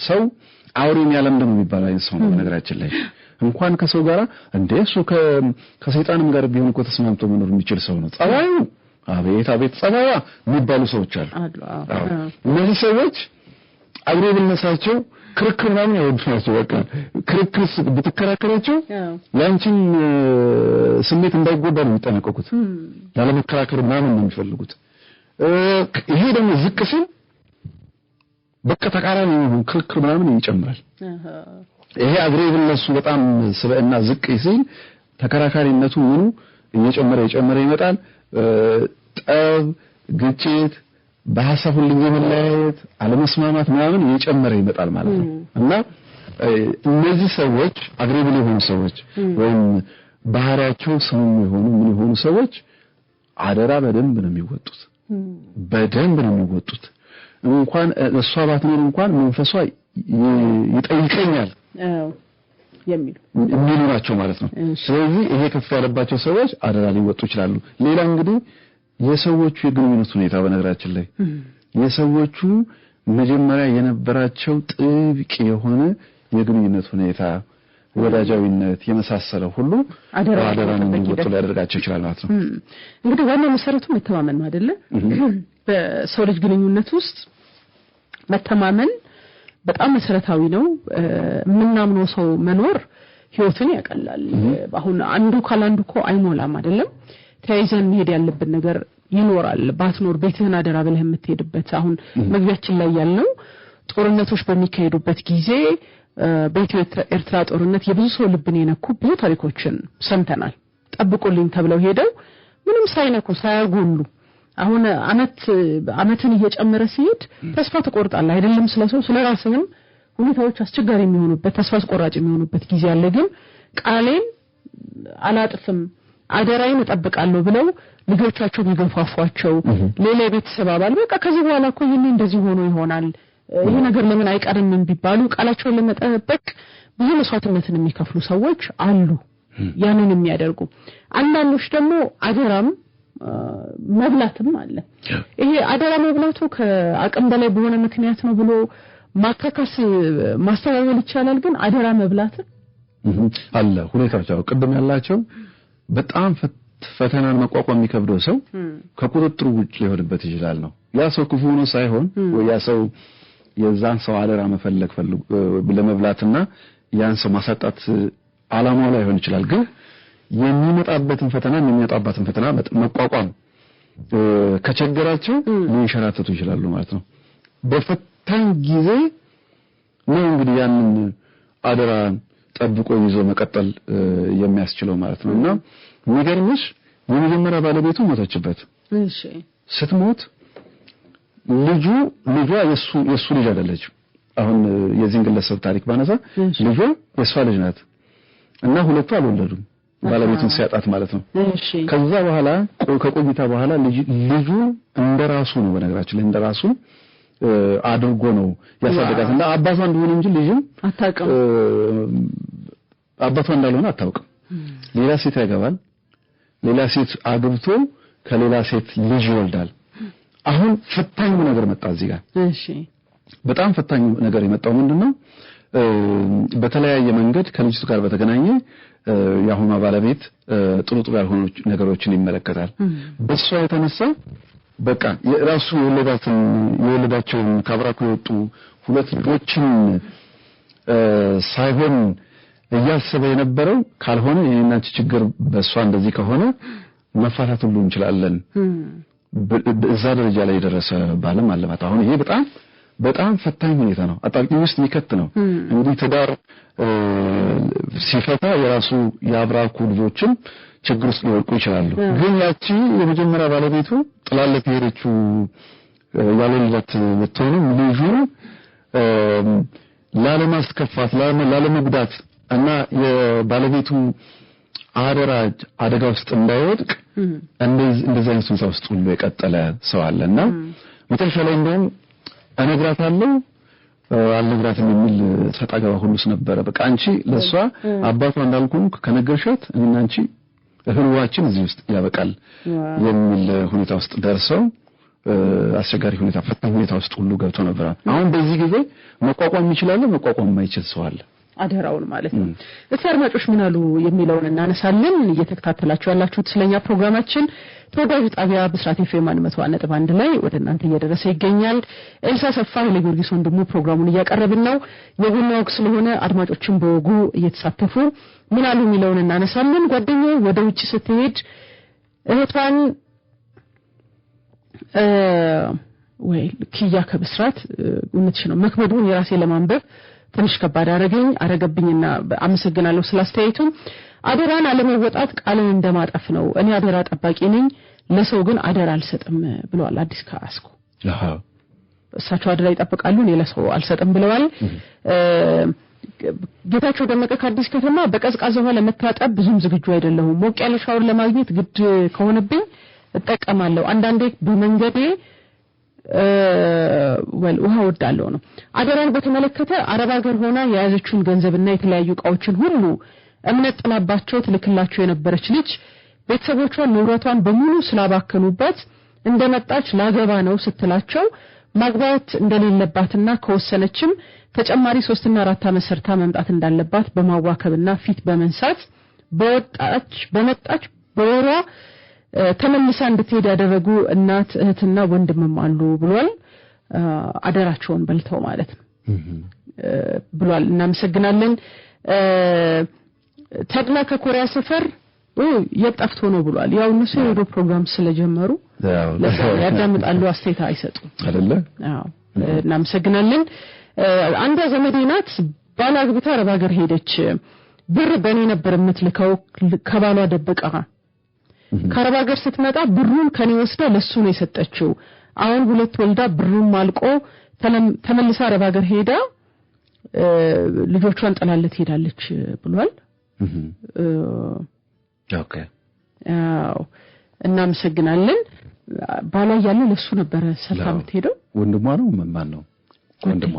ሰው አውሬን ያለምድ ነው የሚባል አይነት ሰው ነው ነገራችን ላይ እንኳን ከሰው ጋር እንደሱ ከሰይጣንም ጋር ቢሆን እኮ ተስማምቶ መኖር የሚችል ሰው ነው። ጸባዩ አቤት ጸባያ የሚባሉ ሰዎች አሉ። እነዚህ ሰዎች አግሬብልነታቸው ክርክር ምናምን ያወዱናቸው በቃ ክርክር ብትከራከራቸው ያንቺን ስሜት እንዳይጎዳ ነው የሚጠነቀቁት። ያለመከራከር ምናምን ነው የሚፈልጉት። ይሄ ደግሞ ዝቅ ሲል በቃ ተቃራኒ ነው ክርክር ምናምን ይጨምራል። ይሄ አግሬብልነሱ በጣም ስበእና ዝቅ ሲል ተከራካሪነቱ ምኑ እየጨመረ ይመጣል። ጠብ፣ ግጭት፣ በሐሳብ ሁሉ መለያየት፣ አለመስማማት ምናምን እየጨመረ ይመጣል ማለት ነው። እና እነዚህ ሰዎች አግሬብል የሆኑ ሰዎች ወይም ባህሪያቸው ስሙም የሆኑ ሰዎች አደራ በደንብ ነው የሚወጡት። እንኳን እሷ ባትኖር እንኳን መንፈሷ ይጠይቀኛል የሚሉ ናቸው ማለት ነው። ስለዚህ ይሄ ከፍ ያለባቸው ሰዎች አደራ ሊወጡ ይችላሉ። ሌላ እንግዲህ የሰዎቹ የግንኙነት ሁኔታ በነገራችን ላይ የሰዎቹ መጀመሪያ የነበራቸው ጥብቅ የሆነ የግንኙነት ሁኔታ ወዳጃዊነት የመሳሰለው ሁሉ አደራን እንዲወጡ ሊያደርጋቸው ይችላል ማለት ነው። እንግዲህ ዋናው መሰረቱ መተማመን ነው አይደለ? በሰው ልጅ ግንኙነት ውስጥ መተማመን በጣም መሰረታዊ ነው። ምናምነው ሰው መኖር ህይወትን ያቀላል። አሁን አንዱ ካላንዱ እኮ አይሞላም አይደለም? ተያይዘን መሄድ ያለብን ነገር ይኖራል። ባትኖር ቤትህን አደራ ብለህ የምትሄድበት አሁን መግቢያችን ላይ ያለው ጦርነቶች በሚካሄዱበት ጊዜ በኢትዮ ኤርትራ ጦርነት የብዙ ሰው ልብን የነኩ ብዙ ታሪኮችን ሰምተናል። ጠብቁልኝ ተብለው ሄደው ምንም ሳይነኩ ሳያጎሉ አሁን አመትን እየጨመረ ሲሄድ ተስፋ ተቆርጣለህ አይደለም? ስለሰው ስለራስህም ሁኔታዎች አስቸጋሪ የሚሆኑበት ተስፋ አስቆራጭ የሚሆኑበት ጊዜ አለ። ግን ቃሌን አላጥፍም አደራዬን እጠብቃለሁ ብለው ልጆቻቸው ቢገፋፏቸው ሌላ ቤተሰብ አባል በቃ ከዚህ በኋላ እኮ ይሄን እንደዚህ ሆኖ ይሆናል ይሄ ነገር ለምን አይቀርም ቢባሉ ቃላቸውን ለመጠበቅ ብዙ መስዋዕትነትን የሚከፍሉ ሰዎች አሉ። ያንን የሚያደርጉ አንዳንዶች ደግሞ አደራም መብላትም አለ። ይሄ አደራ መብላቱ ከአቅም በላይ በሆነ ምክንያት ነው ብሎ ማካካስ ማስተባበል ይቻላል። ግን አደራ መብላት አለ ሁኔታዎች ቅድም ያላቸው በጣም ፈተናን መቋቋም የሚከብደው ሰው ከቁጥጥሩ ውጭ ሊሆንበት ይችላል ነው። ያ ሰው ክፉ ሆኖ ሳይሆን ወይ ያ ሰው የዛን ሰው አደራ መፈለግ ለመብላትና ያን ሰው ማሳጣት አላማው ላይ ሆን ይችላል። ግን የሚመጣበትን ፈተና መቋቋም ከቸገራቸው ሊንሸራተቱ ይችላሉ ማለት ነው። በፈታኝ ጊዜ ነው እንግዲህ ያንን አደራ ጠብቆ ይዞ መቀጠል የሚያስችለው ማለት ነውና የሚገርምሽ የመጀመሪያ ባለቤቱ ሞተችበት። እሺ ስትሞት ልጇ የሱ ልጅ አይደለች። አሁን የዚህን ግለሰብ ታሪክ ባነሳ ልጇ የሷ ልጅ ናት እና ሁለቱ አልወለዱም ባለቤቱን ሲያጣት ማለት ነው። እሺ ከዛ በኋላ ከቆይታ በኋላ ልጁ እንደራሱ ነው በነገራችን ላይ እንደራሱ አድርጎ ነው ያሳደጋት እና አባቷ እንደሆነ እንጂ ልጅም አታውቅም አባቷ እንዳልሆነ አታውቅም። ሌላ ሴት ያገባል። ሌላ ሴት አግብቶ ከሌላ ሴት ልጅ ይወልዳል። አሁን ፈታኙ ነገር መጣ እዚህ ጋር። እሺ በጣም ፈታኙ ነገር የመጣው ምንድነው? በተለያየ መንገድ ከልጅቱ ጋር በተገናኘ ያሁን ባለቤት ጥሩ ያልሆኑ ነገሮችን ይመለከታል። በሷ የተነሳ በቃ የራሱ የወለዳቸውን ካብራኩ የወጡ ሁለት ልጆችን ሳይሆን እያሰበ የነበረው ካልሆነ የእናንተ ችግር በሷ እንደዚህ ከሆነ መፋታት ሁሉ እንችላለን በዛ ደረጃ ላይ የደረሰ ባለም አለባት። አሁን ይሄ በጣም ፈታኝ ሁኔታ ነው። አጣብቂኝ ውስጥ የሚከት ነው። እንግዲህ ትዳር ሲፈታ የራሱ የአብራኩ ልጆችም ችግር ውስጥ ሊወድቁ ይችላሉ። ግን ያቺ የመጀመሪያ ባለቤቱ ጥላለት የሄደችው ያለለት ብትሆንም ልጁ ላለማስከፋት ላለመጉዳት እና የባለቤቱ አደጋ ውስጥ እንዳይወድቅ እንደዚህ አይነት ሁኔታ ውስጥ ሁሉ የቀጠለ ሰው አለና መጨረሻ ላይ እንደውም እነግራታለሁ አልነግራትም የሚል ተጣገባ ሁሉስ ነበረ። በቃ አንቺ ለሷ አባቷ እንዳልኩን ከነገርሻት እና አንቺ ህልዋችን እዚህ ውስጥ ያበቃል የሚል ሁኔታ ውስጥ ደርሰው አስቸጋሪ ሁኔታ ፈታኝ ሁኔታ ውስጥ ሁሉ ገብቶ ነበር። አሁን በዚህ ጊዜ መቋቋም ይችላል መቋቋም የማይችል ሰው አለ አደራውን ማለት ነው። እስቲ አድማጮች ምን አሉ የሚለውን እናነሳለን። እየተከታተላችሁ ያላችሁት ስለኛ ፕሮግራማችን ተወዳጁ ጣቢያ ብስራት ኤፍኤም 101.1 ላይ ወደ እናንተ እየደረሰ ይገኛል። ኤልሳ ሰፋ ለጊዮርጊስ ወንድሙ ፕሮግራሙን እያቀረብን ነው። የቡና ወቅት ስለሆነ አድማጮችን በወጉ እየተሳተፉ ምን አሉ የሚለውን እናነሳለን። ጓደኛዬ ወደ ውጭ ስትሄድ እህቷን ወይ ኪያ ከብስራት እውነትሽ ነው መክበዱን የራሴ ለማንበብ ትንሽ ከባድ አረገብኝና አመሰግናለሁ ስላስተያየቱ። አደራን አለመወጣት ቃልን እንደማጠፍ ነው። እኔ አደራ ጠባቂ ነኝ፣ ለሰው ግን አደራ አልሰጥም ብለዋል አዲስ ካስኮ። እሳቸው አደራ ይጠብቃሉ፣ እኔ ለሰው አልሰጥም ብለዋል። ጌታቸው ደመቀ ከአዲስ ከተማ በቀዝቃዛ ውሃ ለመታጠብ ብዙም ዝግጁ አይደለሁም። ሞቅ ያለ ሻወር ለማግኘት ግድ ከሆነብኝ እጠቀማለሁ። አንዳንዴ በመንገዴ ውሃ ወዳለው ነው። አደራን በተመለከተ አረብ ሀገር ሆና የያዘችውን ገንዘብና የተለያዩ ዕቃዎችን ሁሉ እምነት ጥላባቸው ትልክላቸው የነበረች ልጅ ቤተሰቦቿን ንብረቷን በሙሉ ስላባከኑባት እንደመጣች ላገባ ነው ስትላቸው ማግባት እንደሌለባትና ከወሰነችም ተጨማሪ 3 እና 4 ዓመት ሰርታ መምጣት እንዳለባት በማዋከብና ፊት በመንሳት በመጣች በወሯ ተመልሳ እንድትሄድ ያደረጉ እናት እህትና ወንድምም አሉ ብሏል። አደራቸውን በልተው ማለት ነው ብሏል። እናመሰግናለን። ተድላ ከኮሪያ ሰፈር የጠፍቶ ነው ብሏል። ያው እነሱ የሬዲዮ ፕሮግራም ስለጀመሩ ያዳምጣሉ፣ አስተያየት አይሰጡም አይደለ? አዎ እናመሰግናለን። አንዷ ዘመዴ ናት፣ ባላ አግብታ አረብ ሀገር ሄደች። ብር በእኔ ነበር የምትልከው ከባሏ ደብቃ። ከአረብ ሀገር ስትመጣ ብሩን ከኔ ወስዳ ለሱ ነው የሰጠችው። አሁን 2 ወልዳ ብሩን ማልቆ ተመልሳ አረብ ሀገር ሄዳ ልጆቿን ጥላለት ሄዳለች ብሏል። ኦኬ አዎ እናመሰግናለን። ባላ ያለ ለሱ ነበር ሰልፋ የምትሄደው። ወንድሟ ነው ማን ነው? ወንድሟ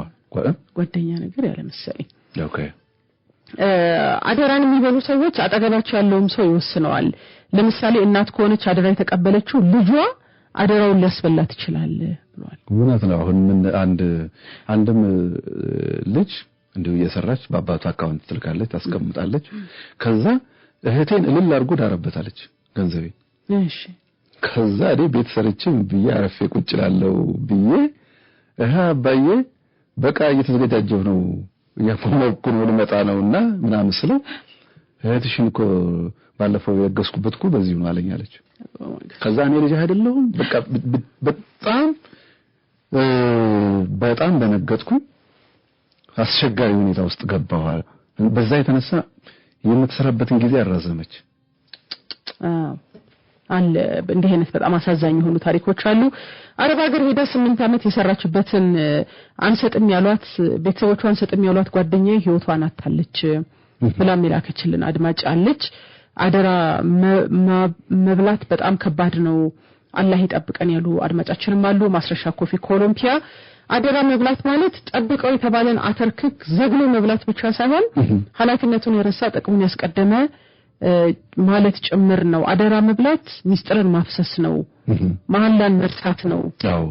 ጓደኛ ነገር ያለ መሰለኝ። ኦኬ አደራን የሚበሉ ሰዎች አጠገባቸው ያለውም ሰው ይወስነዋል። ለምሳሌ እናት ከሆነች አደራ የተቀበለችው ልጇ አደራውን ሊያስበላት ይችላል ብሏል። እውነት ነው። አሁን አንድም ልጅ እንዲሁ እየሰራች በአባቷ አካውንት ትልካለች ታስቀምጣለች። ከዛ እህቴን እልል አድርጎ ዳረበታለች ገንዘቤ። እሺ ከዛ ቤት ሰርቼም ብዬ አረፌ ቁጭ እላለሁ ብዬ አባዬ በቃ እየተዘጋጀው ነው ያቆመኩ ነው ልመጣ ነውና ምናምን ስለው እህትሽን እኮ ባለፈው የገስኩበት እኮ በዚህ ነው አለኛለች። ከዛ እኔ ልጅ አይደለሁም በቃ በጣም ደነገጥኩ። አስቸጋሪ ሁኔታ ውስጥ ገባሁ። በዛ የተነሳ የምትሰራበትን ጊዜ አራዘመች። አለ እንዲህ አይነት በጣም አሳዛኝ የሆኑ ታሪኮች አሉ። አረብ ሀገር ሄዳ 8 ዓመት የሰራችበትን አንሰጥም ያሏት ቤተሰቦቿ አንሰጥም ያሏት ጓደኛዬ ህይወቷን አጣለች ብላ ሚላከችልን አድማጭ አለች። አደራ መብላት በጣም ከባድ ነው፣ አላህ ይጠብቀን ያሉ አድማጫችንም አሉ። ማስረሻ ኮፊ ኮሎምፒያ አደራ መብላት ማለት ጠብቀው የተባለን አተርክክ ዘግሎ መብላት ብቻ ሳይሆን ኃላፊነቱን የረሳ ጥቅሙን ያስቀደመ ማለት ጭምር ነው። አደራ መብላት ሚስጥርን ማፍሰስ ነው፣ መሐላን መርሳት ነው። አዎ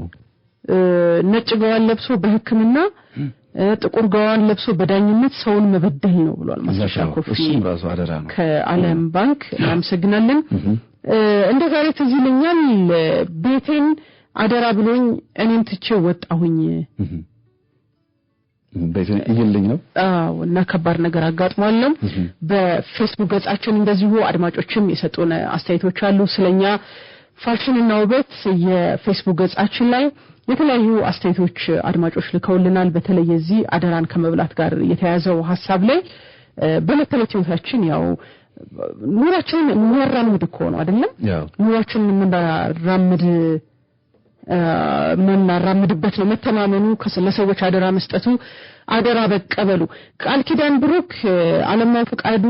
ነጭ ገዋን ለብሶ በህክምና ጥቁር ገዋን ለብሶ በዳኝነት ሰውን መበደል ነው ብሏል ማስረሻ ኮፊ። እሱም ራሱ አደራ ነው። ከዓለም ባንክ እናመሰግናለን። እንደ ዛሬ ትዝ ይለኛል ቤቴን አደራ ብሎኝ እኔም ትቼው ወጣሁኝ። ቤቴን ይልኝ ነው። አዎ እና ከባድ ነገር አጋጥሟል። በፌስቡክ ገጻችን እንደዚሁ አድማጮችም የሰጡን አስተያየቶች አሉ። ስለኛ ፋሽንና ውበት የፌስቡክ ገጻችን ላይ የተለያዩ አስተያየቶች አድማጮች ልከውልናል። በተለይ እዚህ አደራን ከመብላት ጋር የተያዘው ሐሳብ ላይ በመተለቴዎቻችን ያው ኑራችን ምንራምድ እኮ ነው አይደለም? ኑራችን ምንራምድበት ነው መተማመኑ፣ ለሰዎች አደራ መስጠቱ፣ አደራ በቀበሉ። ቃል ኪዳን ብሩክ፣ አለማው ፈቃዱ፣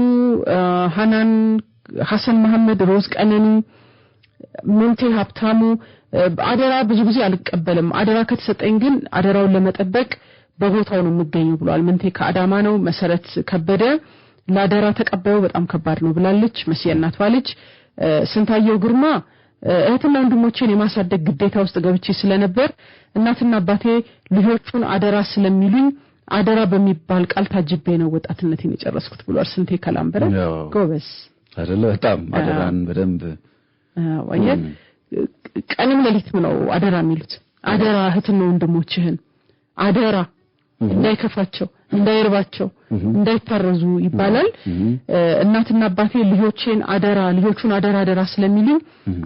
ሃናን ሐሰን መሐመድ፣ ሮዝ ቀነኒ፣ ምንቴ ሀብታሙ አደራ ብዙ ጊዜ አልቀበልም፣ አደራ ከተሰጠኝ ግን አደራውን ለመጠበቅ በቦታው ነው የምገኘው ብሏል። ምንቴ ከአዳማ ነው። መሰረት ከበደ ለአደራ ተቀባዩ በጣም ከባድ ነው ብላለች። መስየናት ባለች ስንታየው ግርማ እህትና ወንድሞቼን የማሳደግ ግዴታ ውስጥ ገብቼ ስለነበር እናትና አባቴ ልጆቹን አደራ ስለሚሉኝ አደራ በሚባል ቃል ታጅቤ ነው ወጣትነቴን የጨረስኩት ብሏል። ስንቴ ከላምበረ ጎበዝ አይደለ? በጣም አደራን በደንብ ወየ ቀንም ለሊትም ነው አደራ የሚሉት። አደራ እህትና ወንድሞችህን አደራ እንዳይከፋቸው እንዳይርባቸው እንዳይታረዙ ይባላል። እናትና አባቴ ልጆቹን አደራ ስለሚሉኝ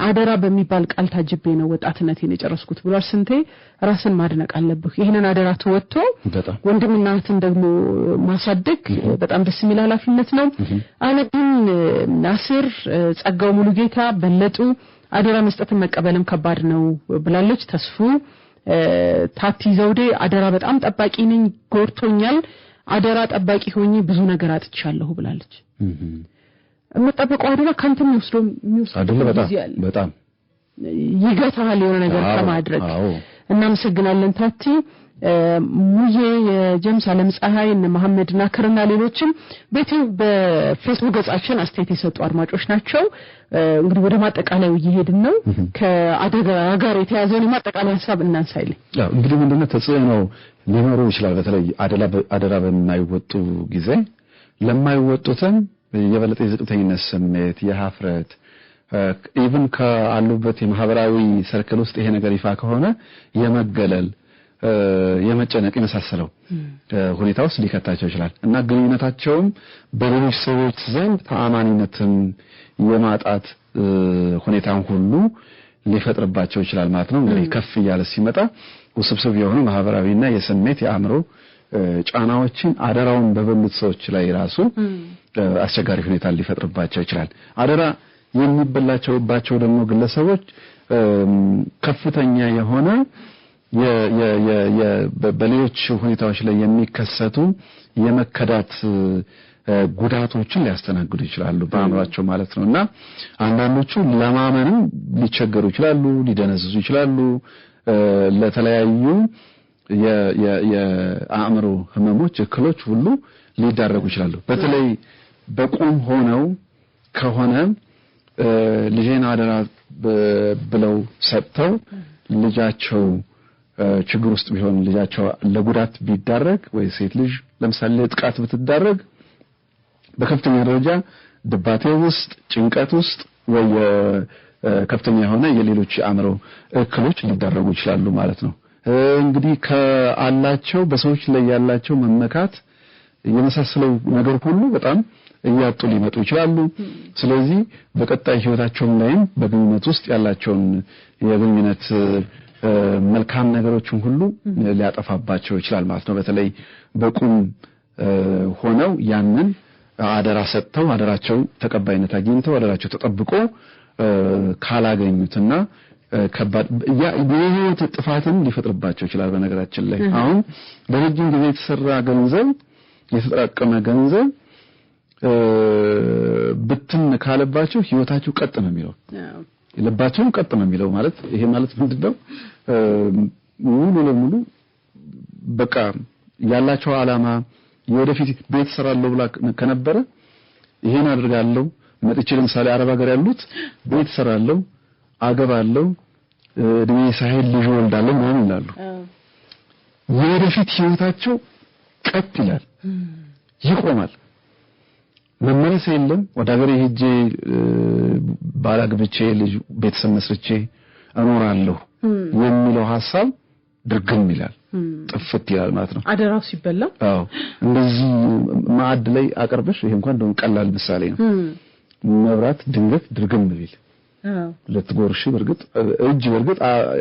አደራ በሚባል ቃል ታጅቤ ነው ወጣትነቴን የጨረስኩት ብሏል። ስንቴ ራስን ማድነቅ አለብህ። ይሄንን አደራ ተወጥቶ ወንድምና እህትን ደግሞ ማሳደግ በጣም ደስ የሚል ኃላፊነት ነው። አለብን ናስር ጸጋው ሙሉጌታ በለጡ አደራ መስጠትን መቀበልም ከባድ ነው ብላለች። ተስፉ ታቲ ዘውዴ አደራ በጣም ጠባቂ ነኝ ጎርቶኛል አደራ ጠባቂ ሆኜ ብዙ ነገር አጥቻለሁ ብላለች። መጠበቁ አደራ ካንተም ይወስደው በጣም ይገታል የሆነ ነገር ከማድረግ እናመሰግናለን ታቲ። ሙዬ የጀምስ አለም ፀሐይ እና መሐመድ ናከርና ሌሎችም በፌስቡክ ገጻችን አስተያየት የሰጡ አድማጮች ናቸው። እንግዲህ ወደ ማጠቃለያው እየሄድን ነው። ከአደጋ ጋር የተያዘውን ማጠቃለያ ሐሳብ እናንሳይልኝ። እንግዲህ ምንድነው ተጽዕኖ ሊኖረው ይችላል። በተለይ አደራ በማይወጡ ጊዜ ለማይወጡትም የበለጠ የዝቅተኝነት ስሜት የሀፍረት ኢቭን ከአሉበት የማህበራዊ ሰርክል ውስጥ ይሄ ነገር ይፋ ከሆነ የመገለል የመጨነቅ የመሳሰለው ሁኔታ ውስጥ ሊከታቸው ይችላል እና ግንኙነታቸውም በሌሎች ሰዎች ዘንድ ተአማኒነትን የማጣት ሁኔታን ሁሉ ሊፈጥርባቸው ይችላል ማለት ነው። እንግዲህ ከፍ እያለ ሲመጣ ውስብስብ የሆኑ ማህበራዊና የስሜት የአእምሮ ጫናዎችን አደራውን በበሉት ሰዎች ላይ ራሱ አስቸጋሪ ሁኔታ ሊፈጥርባቸው ይችላል። አደራ የሚበላቸውባቸው ደግሞ ግለሰቦች ከፍተኛ የሆነ በሌሎች ሁኔታዎች ላይ የሚከሰቱ የመከዳት ጉዳቶችን ሊያስተናግዱ ይችላሉ በአእምሯቸው ማለት ነውና አንዳንዶቹ ለማመንም ሊቸገሩ ይችላሉ ሊደነዝዙ ይችላሉ ለተለያዩ የአእምሮ ህመሞች እክሎች ሁሉ ሊዳረጉ ይችላሉ። በተለይ በቁም ሆነው ከሆነ ልጄን አደራ ብለው ሰጥተው ልጃቸው ችግር ውስጥ ቢሆን ልጃቸው ለጉዳት ቢዳረግ ወይ ሴት ልጅ ለምሳሌ ለጥቃት ብትዳረግ በከፍተኛ ደረጃ ድባቴ ውስጥ ጭንቀት ውስጥ ወይ ከፍተኛ የሆነ የሌሎች አእምሮ እክሎች ሊዳረጉ ይችላሉ ማለት ነው። እንግዲህ ከአላቸው በሰዎች ላይ ያላቸው መመካት የመሳሰለው ነገር ሁሉ በጣም እያጡ ሊመጡ ይችላሉ። ስለዚህ በቀጣይ ህይወታቸው ላይም በግንኙነት ውስጥ ያላቸውን የግንኙነት መልካም ነገሮችን ሁሉ ሊያጠፋባቸው ይችላል ማለት ነው። በተለይ በቁም ሆነው ያንን አደራ ሰጥተው አደራቸው ተቀባይነት አግኝተው አደራቸው ተጠብቆ ካላገኙትና ከባድ የህይወት ጥፋትን ሊፈጥርባቸው ይችላል። በነገራችን ላይ አሁን በረጅም ጊዜ የተሰራ ገንዘብ የተጠራቀመ ገንዘብ ብትን ካለባቸው ህይወታቸው ቀጥ ነው የሚለው ልባቸው ቀጥ ነው የሚለው ማለት ይሄ ማለት ምንድነው? ሙሉ ለሙሉ በቃ ያላቸው ዓላማ የወደፊት ቤት ሰራለው ብላ ከነበረ ይሄን አድርጋለሁ መጥቼ ለምሳሌ አረብ ሀገር ያሉት ቤት ሰራለው አገባለሁ እድሜ ሳይል ልጅ ወልዳለሁ ምናምን ይላሉ። የወደፊት ህይወታቸው ቀጥ ይላል ይቆማል። መመለስ የለም ወደ ሀገሬ ሄጄ ባላግብቼ ልጅ ቤተሰብ መስርቼ እኖራለሁ የሚለው ሐሳብ ድርግም ይላል ጥፍት ይላል ማለት ነው። አደራው ሲበላ እንደዚህ ማዕድ ላይ አቀርበሽ ይሄ እንኳን እንደው ቀላል ምሳሌ ነው። መብራት ድንገት ድርግም ቢል ለትጎርሽ በርግጥ እጅ በርግጥ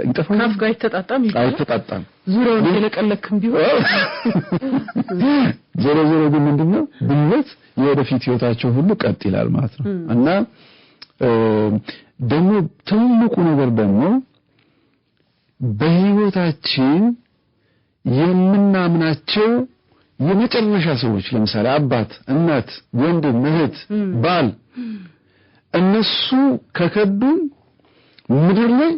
ይጠፋል ካፍ ጋር አይተጣጣም ዙሪያውን የለቀለክም ቢሆን ዞሮ ግን ምንድነው ድንገት የወደፊት ህይወታቸው ሁሉ ቀጥ ይላል ማለት ነው። እና ደግሞ ትልቁ ነገር ደግሞ በህይወታችን የምናምናቸው የመጨረሻ ሰዎች ለምሳሌ አባት እናት ወንድም እህት ባል እነሱ ከከዱን ምድር ላይ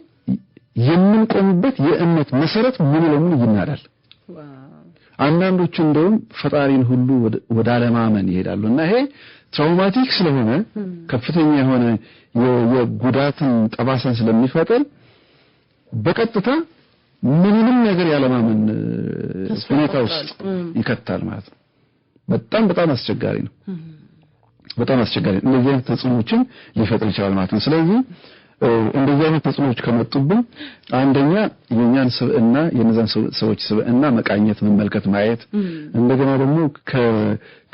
የምንቆምበት የእምነት መሰረት ሙሉ ለሙሉ ይናዳል። አንዳንዶቹ እንደውም ፈጣሪን ሁሉ ወደ አለማመን ይሄዳሉና ይሄ ትራውማቲክ ስለሆነ ከፍተኛ የሆነ የጉዳትን ጠባሳን ስለሚፈጥር በቀጥታ ምንም ነገር ያለማመን ሁኔታ ውስጥ ይከታል ማለት ነው። በጣም አስቸጋሪ ነው። በጣም አስቸጋሪ እንደዚህ አይነት ተጽዕኖዎችን ሊፈጥር ይችላል ማለት ነው። ስለዚህ እንደዚህ አይነት ተጽዕኖዎች ከመጡብን አንደኛ የኛን ስብዕና የነዛን ሰዎች ስብዕና መቃኘት መመልከት ማየት እንደገና ደግሞ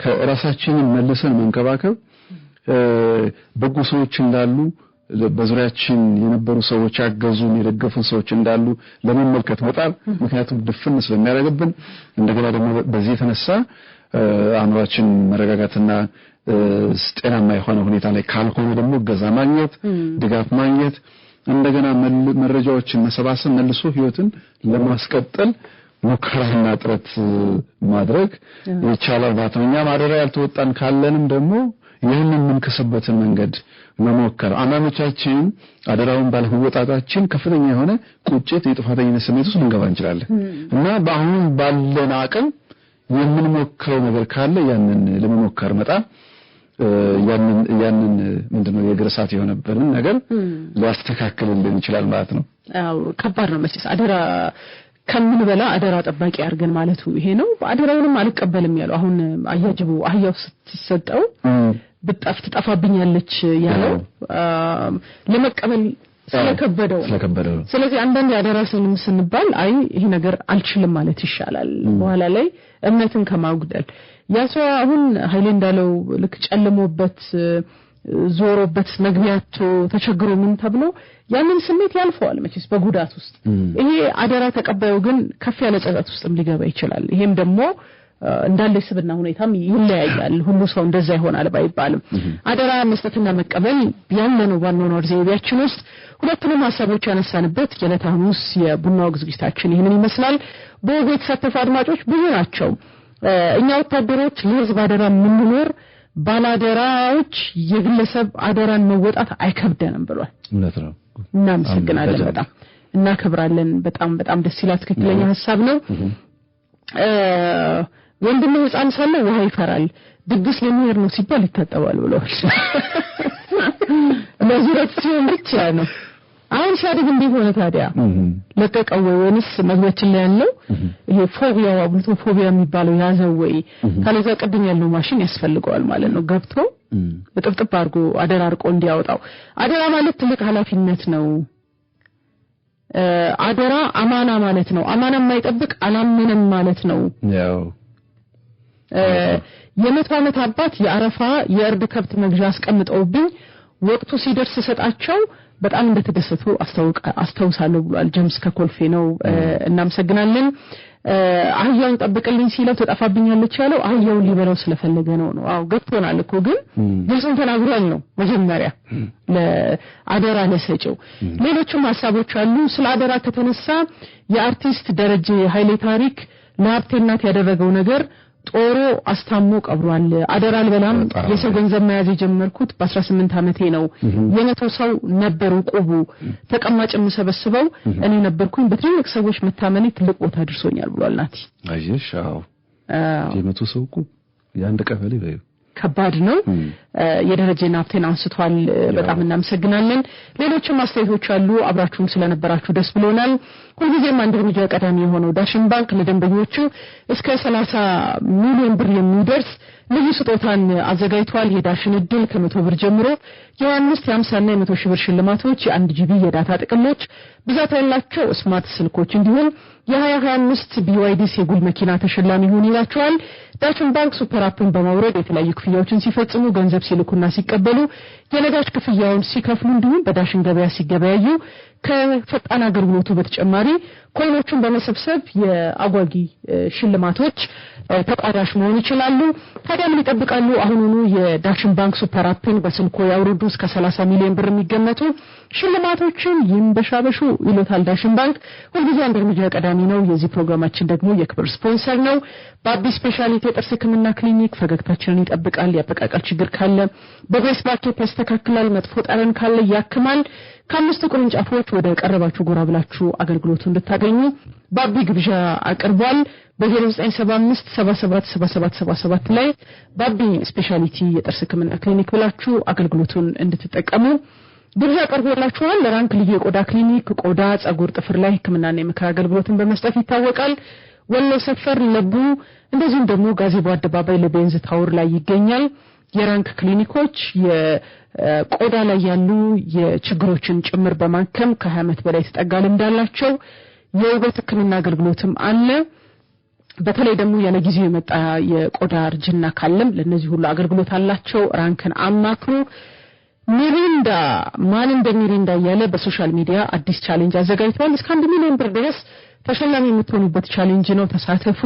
ከራሳችንን መልሰን መንከባከብ በጎ ሰዎች እንዳሉ በዙሪያችን የነበሩ ሰዎች ያገዙን የደገፉን ሰዎች እንዳሉ ለመመልከት መጣር ምክንያቱም ድፍን ስለሚያደርግብን እንደገና ደግሞ በዚህ የተነሳ አእምሮአችን መረጋጋትና ጤናማ የሆነ ሁኔታ ላይ ካልሆነ ደግሞ ገዛ ማግኘት ድጋፍ ማግኘት እንደገና መረጃዎችን መሰባሰብ መልሶ ህይወትን ለማስቀጠል ሙከራና ጥረት ማድረግ ይቻላል ማለት ነው። እኛ ማደሪያ ያልተወጣን ካለንም ደግሞ ይህንን ምንከሰበትን መንገድ መሞከር አንዳንዶቻችን አደራውን ባለመወጣታችን ከፍተኛ የሆነ ቁጭት የጥፋተኝነት ስሜት ውስጥ ልንገባ እንችላለን እና በአሁን ባለን አቅም የምንሞክረው ነገር ካለ ያንን ለመሞከር መጣ ያንን ምንድነው የግርሳት የሆነብንን ነገር ሊያስተካክልልን ይችላል ማለት ነው። አዎ ከባድ ነው መቼስ አደራ ከምን በላ አደራ ጠባቂ አርገን ማለቱ ይሄ ነው። አደራውንም አልቀበልም ያለው አሁን አያጅቡ አህያው ስትሰጠው ብጣፍ ትጠፋብኛለች ያለው ለመቀበል ስለከበደው ስለዚህ አንዳንድ አደራ ስንባል አይ ይሄ ነገር አልችልም ማለት ይሻላል በኋላ ላይ እምነትን ከማጉደል ያሰው አሁን ኃይሌ እንዳለው ልክ ጨልሞበት ዞሮበት መግቢያቶ ተቸግሮ ምን ተብሎ ያንን ስሜት ያልፈዋል መቼስ በጉዳት ውስጥ ይሄ አደራ ተቀባዩ ግን ከፍ ያለ ጸጸት ውስጥም ሊገባ ይችላል። ይሄም ደግሞ እንዳለ ስብና ሁኔታም ይለያያል። ሁሉ ሰው እንደዛ ይሆናል ባይባልም አደራ መስጠትና መቀበል ያለነው ዋናው ዘይቤያችን ውስጥ ሁለቱንም ሐሳቦች ያነሳንበት የዕለተ ሐሙስ የቡናው ዝግጅታችን ይሄንን ይመስላል። በወጉ የተሳተፉ አድማጮች ብዙ ናቸው። እኛ ወታደሮች ለህዝብ አደራ የምንኖር ባላደራዎች የግለሰብ አደራን መወጣት አይከብደንም ብሏል። እውነት ነው። እናመሰግናለን በጣም እናከብራለን። በጣም ደስ ይላል። ትክክለኛ ሐሳብ ነው። ወንድም ህፃን ሳለ ውሃ ይፈራል ድግስ ለሚሄድ ነው ሲባል ይታጠባል ብለዋል። ለዙረት ሲሆን ብቻ ነው አሁን ሲያድግ እንዲሆነ ታዲያ ለቀቀው ወይንስ መግባችን ላይ ያለው ይሄ ፎቢያ አብልቶ ፎቢያ የሚባለው ያዘው ወይ ካለዛ ቀድም ያለው ማሽን ያስፈልገዋል ማለት ነው። ገብቶ በጥብጥብ አድርጎ አደራ አርቆ እንዲያወጣው አደራ ማለት ትልቅ ኃላፊነት ነው። አደራ አማና ማለት ነው። አማና የማይጠብቅ አላመነም ማለት ነው። ያው የመቶ ዓመት አባት የአረፋ የእርድ ከብት መግዣ አስቀምጠውብኝ ወቅቱ ሲደርስ ሰጣቸው በጣም እንደተደሰቱ አስተውሳለሁ ብሏል። ጀምስ ከኮልፌ ነው። እናመሰግናለን። አህያውን ጠብቅልኝ ሲለው ተጣፋብኛለች ያለው አህያውን ሊበላው ስለፈለገ ነው። አዎ ገብቶናል እኮ ግን ግልጹን ተናግሯል ነው መጀመሪያ ለአደራ ለሰጪው። ሌሎችም ሐሳቦች አሉ። ስለ አደራ ከተነሳ የአርቲስት ደረጀ ኃይሌ ታሪክ ለሀብቴ እናት ያደረገው ነገር ጦሮ አስታሞ ቀብሯል። አደራ አልበላም የሰው ገንዘብ መያዝ የጀመርኩት በ18 ዓመቴ ነው። የመቶ ሰው ነበር ቁቡ ተቀማጭ መሰበስበው እኔ ነበርኩኝ። በትልቅ ሰዎች መታመኔ ትልቅ ቦታ አድርሶኛል ብሏል ናቲ። አይሻው የመቶ ሰው ቁብ ያንድ ቀበሌ በይ ከባድ ነው። የደረጀና ሀብቴን አንስቷል። በጣም እናመሰግናለን። ሌሎችም አስተያየቶች አሉ። አብራችሁን ስለነበራችሁ ደስ ብሎናል። ሁልጊዜም አንድ እርምጃ ቀዳሚ የሆነው ዳሽን ባንክ ለደንበኞቹ እስከ 30 ሚሊዮን ብር የሚደርስ ልዩ ስጦታን አዘጋጅቷል። የዳሽን እድል ከ100 ብር ጀምሮ የ5 የ50 እና የ100 ሺህ ብር ሽልማቶች የ1 ጂቢ የዳታ ጥቅሎች ብዛት ያላቸው ስማርት ስልኮች እንዲሁም የ2025 BYD ሴጉል መኪና ተሸላሚ ሆኑ ይላቸዋል። ዳሽን ባንክ ሱፐር አፕን በማውረድ የተለያዩ ክፍያዎችን ሲፈጽሙ ገንዘብ ሲልኩና ሲቀበሉ የነዳጅ ክፍያውን ሲከፍሉ እንዲሁም በዳሽን ገበያ ሲገበያዩ ከፈጣን አገልግሎቱ በተጨማሪ ኮይኖቹን በመሰብሰብ የአጓጊ ሽልማቶች ተቋዳሽ መሆን ይችላሉ። ታዲያ ምን ይጠብቃሉ? አሁኑኑ የዳሽን ባንክ ሱፐር አፕን በስልኮ ያውርዱ። እስከ 30 ሚሊዮን ብር የሚገመቱ ሽልማቶችን ይንበሻበሹ ይሎታል ዳሽን ባንክ። ሁልጊዜ አንድ እርምጃ ቀዳሚ ነው። የዚህ ፕሮግራማችን ደግሞ የክብር ስፖንሰር ነው። ባቢ ስፔሻሊቲ የጥርስ ሕክምና ክሊኒክ ፈገግታችንን ይጠብቃል። ያበቃቃል ችግር ካለ በቤስ ባኬት ያስተካክላል። መጥፎ ጠረን ካለ ያክማል። ከአምስቱ ቅርንጫፎች ወደ ቀረባችሁ ጎራ ብላችሁ አገልግሎቱን እንድታገኙ ባቢ ግብዣ አቅርቧል። በ0975 777777 ላይ ባቢ ስፔሻሊቲ የጥርስ ህክምና ክሊኒክ ብላችሁ አገልግሎቱን እንድትጠቀሙ ግብዣ ቀርቦላችኋል። ለራንክ ልዩ የቆዳ ክሊኒክ ቆዳ፣ ጸጉር፣ ጥፍር ላይ ህክምናና የምክር አገልግሎትን በመስጠት ይታወቃል። ወሎ ሰፈር ለቡ እንደዚሁም ደግሞ ጋዜቦ አደባባይ ለቤንዝ ታወር ላይ ይገኛል። የራንክ ክሊኒኮች የቆዳ ላይ ያሉ የችግሮችን ጭምር በማከም ከ20 ዓመት በላይ ተጠጋ ልምድ አላቸው። የውበት ህክምና አገልግሎትም አለ። በተለይ ደግሞ ያለ ጊዜው የመጣ የቆዳ እርጅና ካለም ለነዚህ ሁሉ አገልግሎት አላቸው። ራንክን አማክሩ። ሚሪንዳ ማን እንደሚሪንዳ ያለ በሶሻል ሚዲያ አዲስ ቻሌንጅ አዘጋጅቷል። እስከ 1 ሚሊዮን ብር ድረስ ተሸላሚ የምትሆኑበት ቻሌንጅ ነው። ተሳተፉ።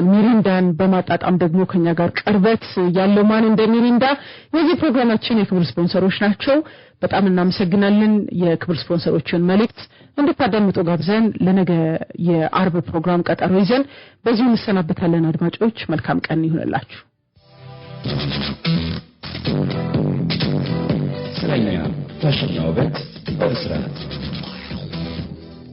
ሚሪንዳን በማጣጣም ደግሞ ከኛ ጋር ቅርበት ያለው ማን እንደሚሪንዳ የዚህ ፕሮግራማችን የክብር ስፖንሰሮች ናቸው። በጣም እናመሰግናለን። የክብር ስፖንሰሮችን መልእክት እንድታዳምጡ ጋብዘን ለነገ የአርብ ፕሮግራም ቀጠሮ ይዘን በዚሁ እንሰናበታለን። አድማጮች መልካም ቀን ይሁንላችሁ። ስለኛ ፋሽን ውበት በስራት